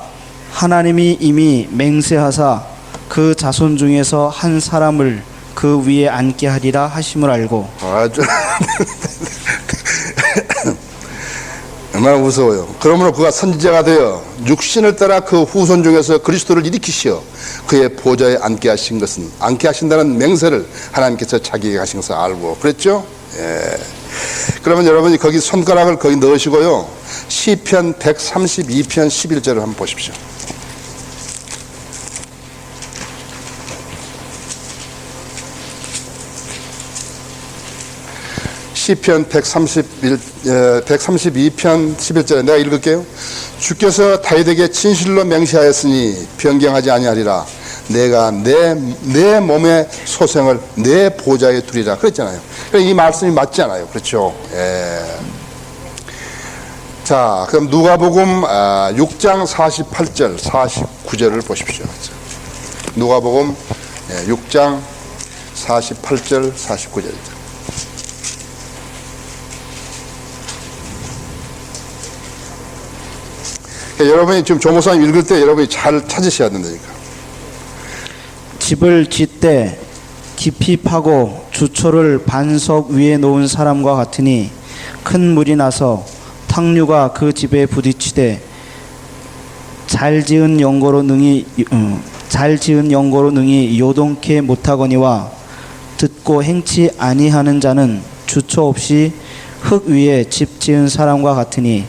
하나님이 이미 맹세하사 그 자손 중에서 한 사람을 그 위에 앉게 하리라 하심을 알고. 아주 얼마나 무서워요. 그러므로 그가 선지자가 되어 육신을 따라 그 후손 중에서 그리스도를 일으키시어 그의 보좌에 앉게 하신 것은, 앉게 하신다는 맹세를 하나님께서 자기에게 하신 것을 알고 그랬죠. 그러면 여러분이 거기 손가락을 거기 넣으시고요, 시편 132편 11절을 한번 보십시오. 시편 132편 11절에 내가 읽을게요. 주께서 다윗에게 진실로 맹세하였으니 변경하지 아니하리라. 내가 내 몸의 소생을 내 보좌에 두리라 그랬잖아요. 이 말씀이 맞지 않아요. 그렇죠? 자, 그럼 누가복음 6장 48절 49절을 보십시오. 누가복음 6장 48절 49절입니다. 여러분이 지금 조 목사님 읽을 때 여러분이 잘 찾으셔야 된다니까. 집을 짓되 깊이 파고 주초를 반석 위에 놓은 사람과 같으니 큰 물이 나서 탕류가 그 집에 부딪히되 잘 지은 연고로 능히 요동케 못하거니와 듣고 행치 아니하는 자는 주초 없이 흙 위에 집 지은 사람과 같으니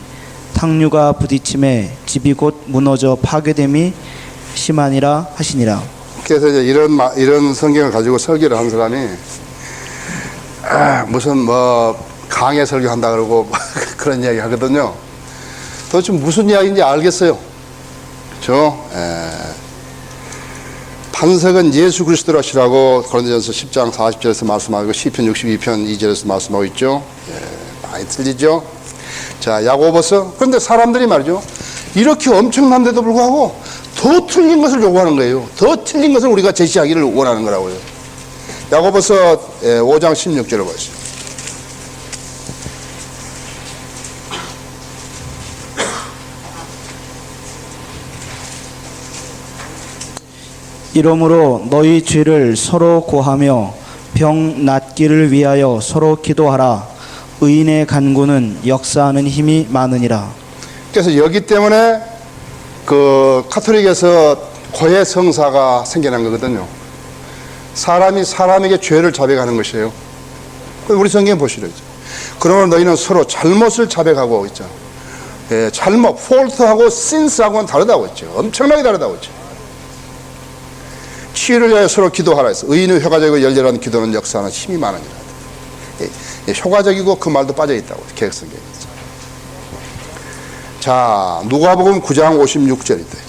탕류가 부딪힘에 집이 곧 무너져 파괴됨이 심하니라 하시니라. 그래서 이제 이런 성경을 가지고 설교를 한 사람이 무슨 강해 설교한다 그러고 그런 이야기 하거든요. 도대체 무슨 이야기인지 알겠어요. 그렇죠? 반석은 예수 그리스도라시라고 고린도전서 10장 40절에서 말씀하고 시편 62편 2절에서 말씀하고 있죠. 많이 틀리죠. 자, 야고보서. 그런데 사람들이 말이죠, 이렇게 엄청난데도 불구하고 더 틀린 것을 요구하는 거예요. 더 틀린 것을 우리가 제시하기를 원하는 거라고요. 야고보서 5장 16절을 보시죠. 이러므로 너희 죄를 서로 고하며 병 낫기를 위하여 서로 기도하라. 의인의 간구는 역사하는 힘이 많으니라. 그래서 여기 때문에 그 카톨릭에서 고해 성사가 생겨난 거거든요. 사람이 사람에게 죄를 자백하는 것이에요. 우리 성경 보시죠. 그러면 너희는 서로 잘못을 자백하고 있죠. 예, 잘못, 폴트하고 신스하고는 다르다고 했죠. 엄청나게 다르다고 했죠. 치유를 위하여 서로 기도하라 했어. 의인의 효과적이고 열렬한 기도는 역사하는 힘이 많으니라. 예, 효과적이고 그 말도 빠져 있다고 개혁성경에. 자, 누가복음 9장 56절이다.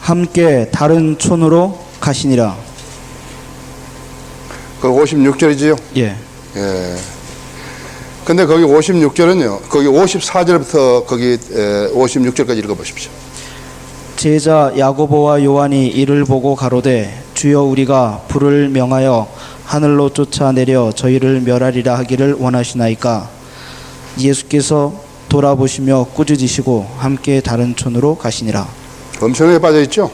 함께 다른 촌으로 가시니라. 그 56절이지요? 예. 예. 근데 거기 56절은요, 거기 54절부터 거기 56절까지 읽어보십시오. 제자 야고보와 요한이 이를 보고 가로되 주여 우리가 불을 명하여 하늘로 쫓아내려 저희를 멸하리라 하기를 원하시나이까. 예수께서 돌아보시며 꾸짖으시고 함께 다른 촌으로 가시니라. 엄청나게 빠져있죠?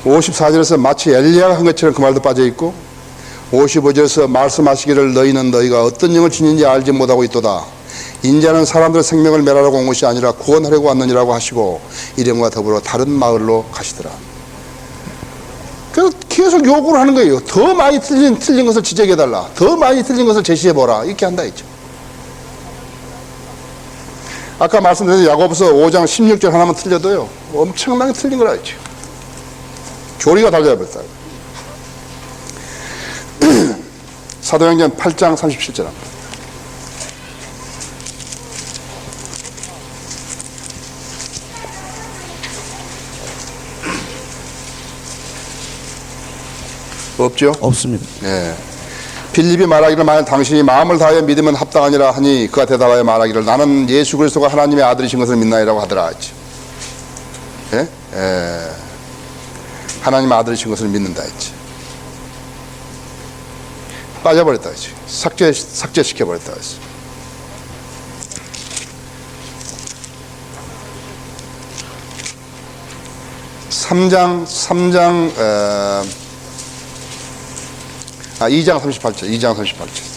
54절에서 마치 엘리야가 한 것처럼 그 말도 빠져있고 55절에서 말씀하시기를 너희는 너희가 어떤 영을 지닌지 알지 못하고 있도다. 인자는 사람들의 생명을 멸하려고 온 것이 아니라 구원하려고 왔느니라고 하시고 이름과 더불어 다른 마을로 가시더라. 그래서 계속 요구를 하는 거예요. 더 많이 틀린 것을 지적해달라. 더 많이 틀린 것을 제시해보라. 이렇게 한다 했죠. 아까 말씀드린 야고보서 5장 16절 하나만 틀려도요 엄청나게 틀린 거라 했죠. 교리가 달라졌다. 사도행전 8장 37절 합니다. 없죠? 없습니다. 네. 빌립이 말하기를 만약 당신이 마음을 다하여 믿으면 합당하니라 하니 그가 대답하여 말하기를 나는 예수 그리스도가 하나님의 아들이신 것을 믿나이라고 하더라 했지. 예? 예. 하나님의 아들이신 것을 믿는다 했지. 빠져버렸다 했지. 삭제시켜버렸다 했지. 삼장 2장 38절.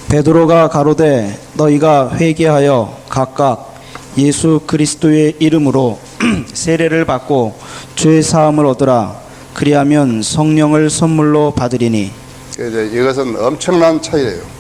베드로가 가로되 너희가 회개하여 각각 예수 그리스도의 이름으로 세례를 받고 죄 사함을 얻으라. 그리하면 성령을 선물로 받으리니. 이것은 엄청난 차이래요.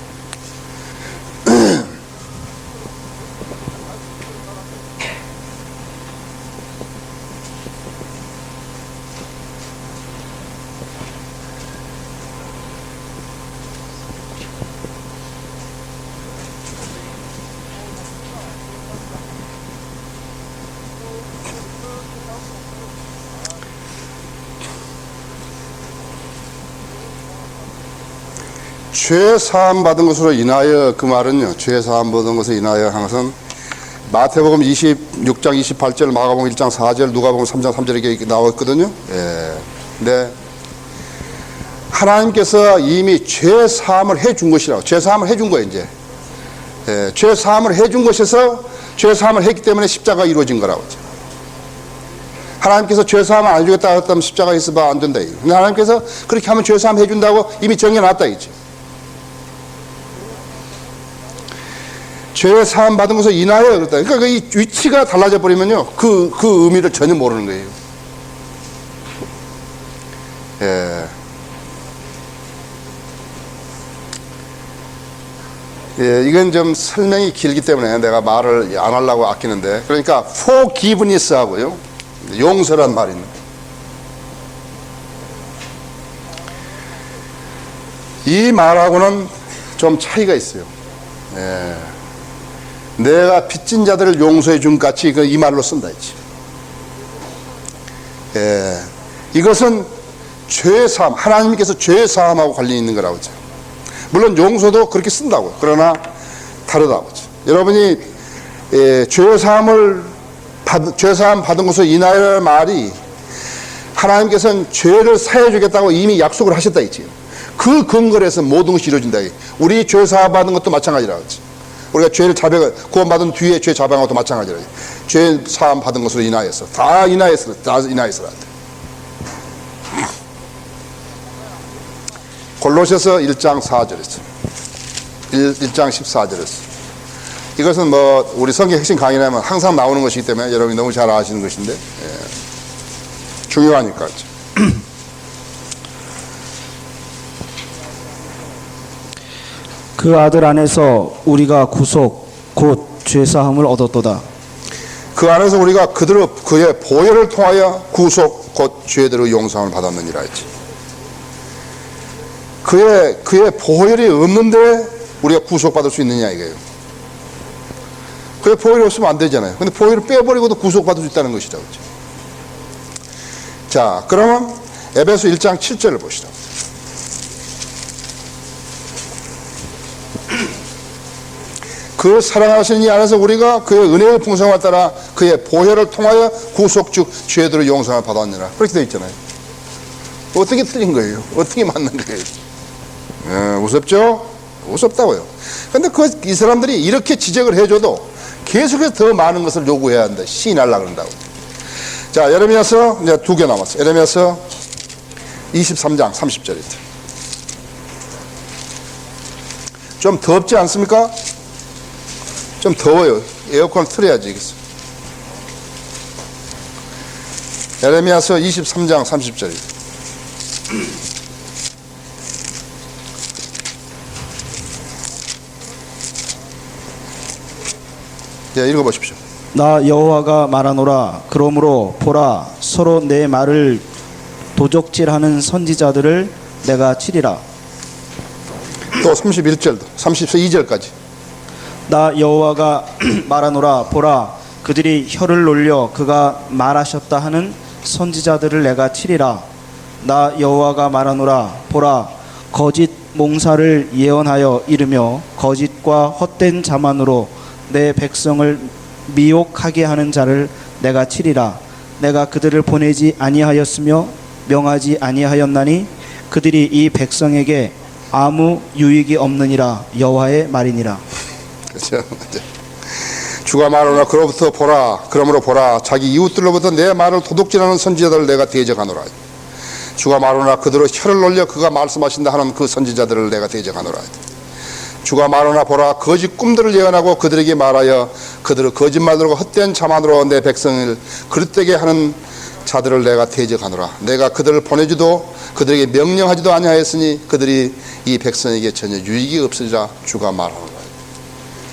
죄 사함 받은 것으로 인하여 그 말은요. 죄 사함 받은 것으로 인하여 한 것은 마태복음 26장 28절, 마가복음 1장 4절, 누가복음 3장 3절 이렇게 나왔거든요. 예. 근데 하나님께서 이미 죄 사함을 해준 것이라고. 죄 사함을 해준 거예요 이제. 예. 죄 사함을 해준 것에서 죄 사함을 했기 때문에 십자가가 이루어진 거라고. 하나님께서 죄 사함을 안 해주겠다 했다면 십자가에 있어봐 안 된다. 근데 하나님께서 그렇게 하면 죄 사함 해준다고 이미 정해놨다 이제. 죄 사함 받은 것을 인하여 그랬다. 그러니까 그 위치가 달라져 버리면요, 그 의미를 전혀 모르는 거예요. 예. 예, 이건 좀 설명이 길기 때문에 내가 말을 안 하려고 아끼는데, 그러니까 forgiveness 하고요, 용서란 말이 있는. 이 말하고는 좀 차이가 있어요. 예. 내가 빚진 자들을 용서해 준 같이 이 말로 쓴다 했지. 예. 이것은 죄 사함, 하나님께서 죄 사함하고 관련이 있는 거라고 하죠. 물론 용서도 그렇게 쓴다고요. 그러나 다르다고. 여러분이 죄사함 받은 것으로 인하여 말이 하나님께서는 죄를 사해 주겠다고 이미 약속을 하셨다 했지요. 그 근거로 해서 모든 것이 이루어진다. 우리 죄사함 받은 것도 마찬가지라 그랬지. 우리가 죄를 구원받은 뒤에 죄 자백한 것도 마찬가지라. 죄 사함 받은 것으로 인하여서 다 인하여서 골로새서 1장 4절에서 1장 14절에서 이것은 뭐 우리 성경 핵심 강의라면 항상 나오는 것이기 때문에 여러분이 너무 잘 아시는 것인데 중요하니까. 그 아들 안에서 우리가 구속 곧 죄사함을 얻었도다. 그 안에서 우리가 그의 보혈을 통하여 구속 곧 죄대로 용서함을 받았느니라 했지. 그의 보혈이 없는데 우리가 구속받을 수 있느냐 이거예요. 그의 보혈이 없으면 안 되잖아요. 근데 보혈을 빼버리고도 구속받을 수 있다는 것이라고 했죠. 자, 그러면 에베소 1장 7절을 보시죠. 그 사랑하시는 이 안에서 우리가 그의 은혜의 풍성함을 따라 그의 보혈을 통하여 구속 즉 죄대로 용서를 받았느니라. 그렇게 되어 있잖아요. 어떻게 틀린 거예요? 어떻게 맞는 거예요? 우습죠? 우습다고요. 근데 이 사람들이 이렇게 지적을 해줘도 계속해서 더 많은 것을 요구해야 한다. 시인하려고 그런다고. 자, 예레미야서 이제 2개 남았어요. 예레미야서 23장 30절입니다. 좀 덥지 않습니까? 좀 더워요. 에어컨을 틀어야지. 예레미야서 23장 30절입니다. 예, 읽어보십시오. 나 여호와가 말하노라. 그러므로 보라, 서로 내 말을 도적질하는 선지자들을 내가 치리라. 또 31절도 32절까지. 나 여호와가 말하노라. 보라, 그들이 혀를 놀려 그가 말하셨다 하는 선지자들을 내가 치리라. 나 여호와가 말하노라. 보라, 거짓 몽사를 예언하여 이르며 거짓과 헛된 자만으로 내 백성을 미혹하게 하는 자를 내가 치리라. 내가 그들을 보내지 아니하였으며 명하지 아니하였나니 그들이 이 백성에게 아무 유익이 없느니라. 여호와의 말이니라. 그렇죠. 주가 말하노라. 그러므로 보라, 자기 이웃들로부터 내 말을 도둑질하는 선지자들을 내가 대적하노라. 주가 말하노라. 그들의 혀를 놀려 그가 말씀하신다 하는 그 선지자들을 내가 대적하노라. 주가 말하노라. 보라, 거짓 꿈들을 예언하고 그들에게 말하여 그들을 거짓말로 헛된 자만으로 내 백성을 그릇되게 하는 자들을 내가 대적하노라. 내가 그들을 보내주도 그들에게 명령하지도 아니하였으니 그들이 이 백성에게 전혀 유익이 없으리라. 주가 말하노라.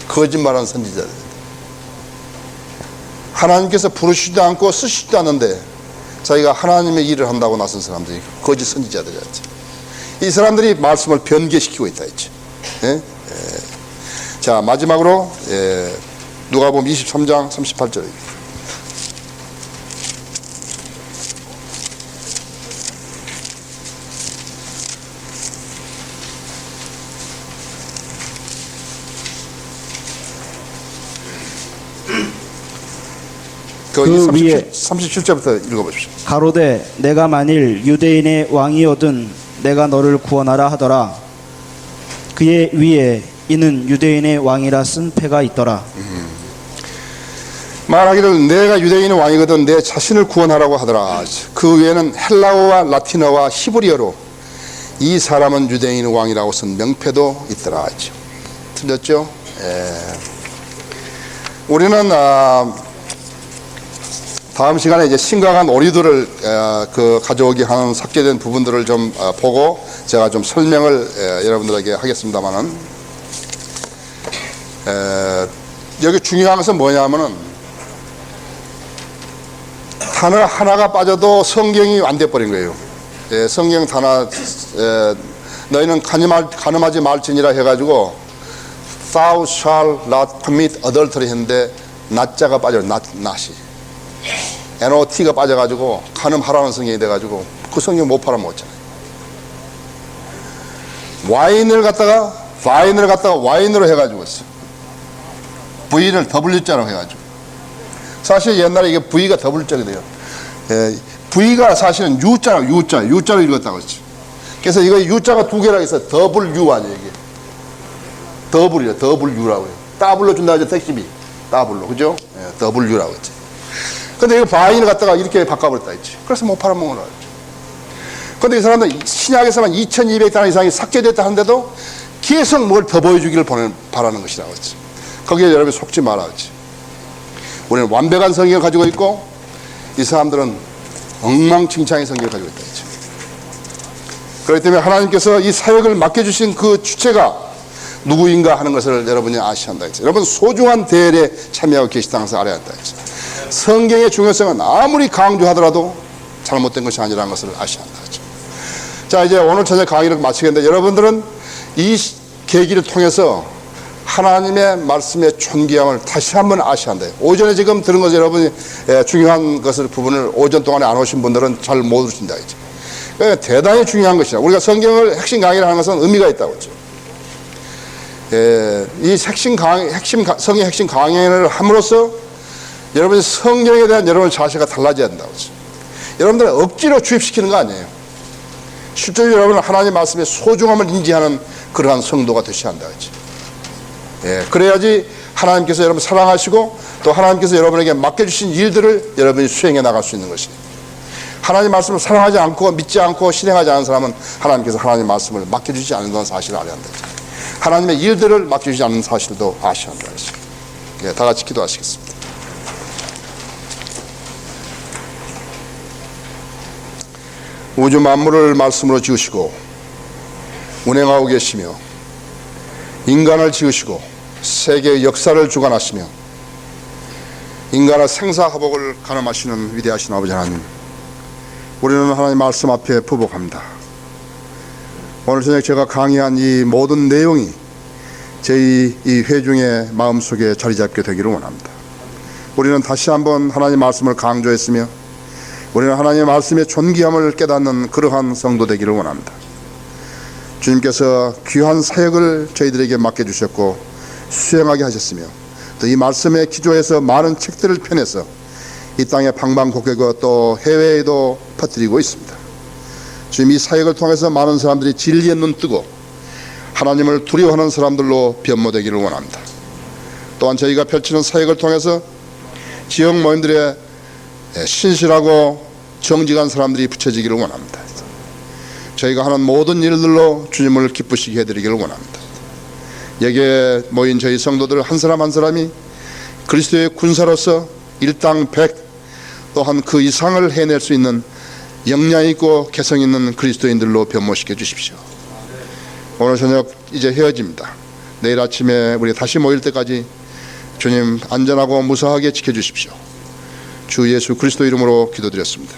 거짓말하는 선지자들, 하나님께서 부르시지도 않고 쓰시지도 않는데 자기가 하나님의 일을 한다고 나선 사람들이 거짓 선지자들이었지. 이 사람들이 말씀을 변개시키고 있다 했지. 예? 자, 마지막으로 누가복음 23장 38절입니다. 그 위에 37절부터 읽어보십시오. 가로되 내가 만일 유대인의 왕이거든 내가 너를 구원하라 하더라. 그의 위에 이는 유대인의 왕이라 쓴 패가 있더라. 말하기를 내가 유대인의 왕이거든 내 자신을 구원하라고 하더라. 그 외에는 헬라어와 라틴어와 히브리어로 이 사람은 유대인의 왕이라고 쓴 명패도 있더라. 틀렸죠? 우리는 다음 시간에 이제 심각한 오류들을 가져오게 하는 삭제된 부분들을 좀 보고 제가 좀 설명을 여러분들에게 하겠습니다만은, 여기 중요한 것은 뭐냐면은 단어 하나가 빠져도 성경이 안 돼버린 거예요. 성경 단어 너희는 간음하지 말지니라 해가지고 thou shall not commit adultery 했는데 낫자가 빠져요. 낫이 NOT가 빠져가지고 간음하라는 성경이 돼가지고 그 성경 못 팔아먹었잖아요. 와인을 갖다가 와인으로 해가지고 있어. V를 W자로 해가지고. 사실 옛날에 이게 V가 W자가 돼요. V가 사실은 U자로 읽었다고 했죠. 그래서 이거 U자가 두 개라고 해서 W 아니에요, 이게. W라고 해요. W로 준다 하죠, 택시비. W로, 그죠? W라고 했지. 근데 이거 바인을 갖다가 이렇게 바꿔버렸다 했지. 그래서 못 팔아먹는 거라 했죠. 근데 이 사람들 신약에서만 2200단 이상이 삭제됐다 하는데도 계속 뭘 더 보여주기를 바라는 것이라고 했지. 거기에 여러분이 속지 말아 했지. 우리는 완벽한 성경을 가지고 있고 이 사람들은 엉망진창의 성경을 가지고 있다 했죠. 그렇기 때문에 하나님께서 이 사역을 맡겨주신 그 주체가 누구인가 하는 것을 여러분이 아셔야 한다 했죠. 여러분 소중한 대회에 참여하고 계시다는 것을 알아야 한다 했죠. 성경의 중요성은 아무리 강조하더라도 잘못된 것이 아니라는 것을 아셔야 한다 했죠. 자, 이제 오늘 저녁 강의를 마치겠는데 여러분들은 이 계기를 통해서 하나님의 말씀의 존귀함을 다시 한번 아셔야 한다. 오전에 지금 들은 것을 여러분이 중요한 것을 부분을 오전 동안에 안 오신 분들은 잘 못 들으신다 했죠. 그러니까 대단히 중요한 것이다. 우리가 성경을 핵심 강의를 하는 것은 의미가 있다고 했죠. 이 성의 핵심 강의를 함으로써 여러분이 성경에 대한 여러분의 자세가 달라져야 된다고 했죠. 여러분들은 억지로 주입시키는 거 아니에요. 실제로 여러분은 하나님의 말씀의 소중함을 인지하는 그러한 성도가 되셔야 한다 했죠. 그래야지 하나님께서 여러분 사랑하시고 또 하나님께서 여러분에게 맡겨주신 일들을 여러분이 수행해 나갈 수 있는 것이에요. 하나님 말씀을 사랑하지 않고 믿지 않고 실행하지 않은 사람은 하나님께서 하나님 말씀을 맡겨주지 않는다는 사실을 알아야 한다. 하나님의 일들을 맡겨주지 않는 사실도 아셔야 한다. 다 같이 기도하시겠습니다. 우주 만물을 말씀으로 지으시고 운행하고 계시며 인간을 지으시고 세계의 역사를 주관하시며 인간의 생사화복을 가늠하시는 위대하신 아버지 하나님, 우리는 하나님 말씀 앞에 부복합니다. 오늘 저녁 제가 강의한 이 모든 내용이 저희 이 회중의 마음속에 자리 잡게 되기를 원합니다. 우리는 다시 한번 하나님 말씀을 강조했으며 우리는 하나님의 말씀의 존귀함을 깨닫는 그러한 성도 되기를 원합니다. 주님께서 귀한 사역을 저희들에게 맡겨주셨고 수행하게 하셨으며 또 이 말씀에 기초해서 많은 책들을 펴내서 이 땅의 방방곡곡과 또 해외에도 퍼뜨리고 있습니다. 주님, 이 사역을 통해서 많은 사람들이 진리에 눈 뜨고 하나님을 두려워하는 사람들로 변모되기를 원합니다. 또한 저희가 펼치는 사역을 통해서 지역 모임들의 신실하고 정직한 사람들이 붙여지기를 원합니다. 저희가 하는 모든 일들로 주님을 기쁘시게 해드리기를 원합니다. 여기에 모인 저희 성도들 한 사람 한 사람이 그리스도의 군사로서 일당 100 또한 그 이상을 해낼 수 있는 역량 있고 개성 있는 그리스도인들로 변모시켜 주십시오. 오늘 저녁 이제 헤어집니다. 내일 아침에 우리 다시 모일 때까지 주님 안전하고 무사하게 지켜주십시오. 주 예수 그리스도 이름으로 기도드렸습니다.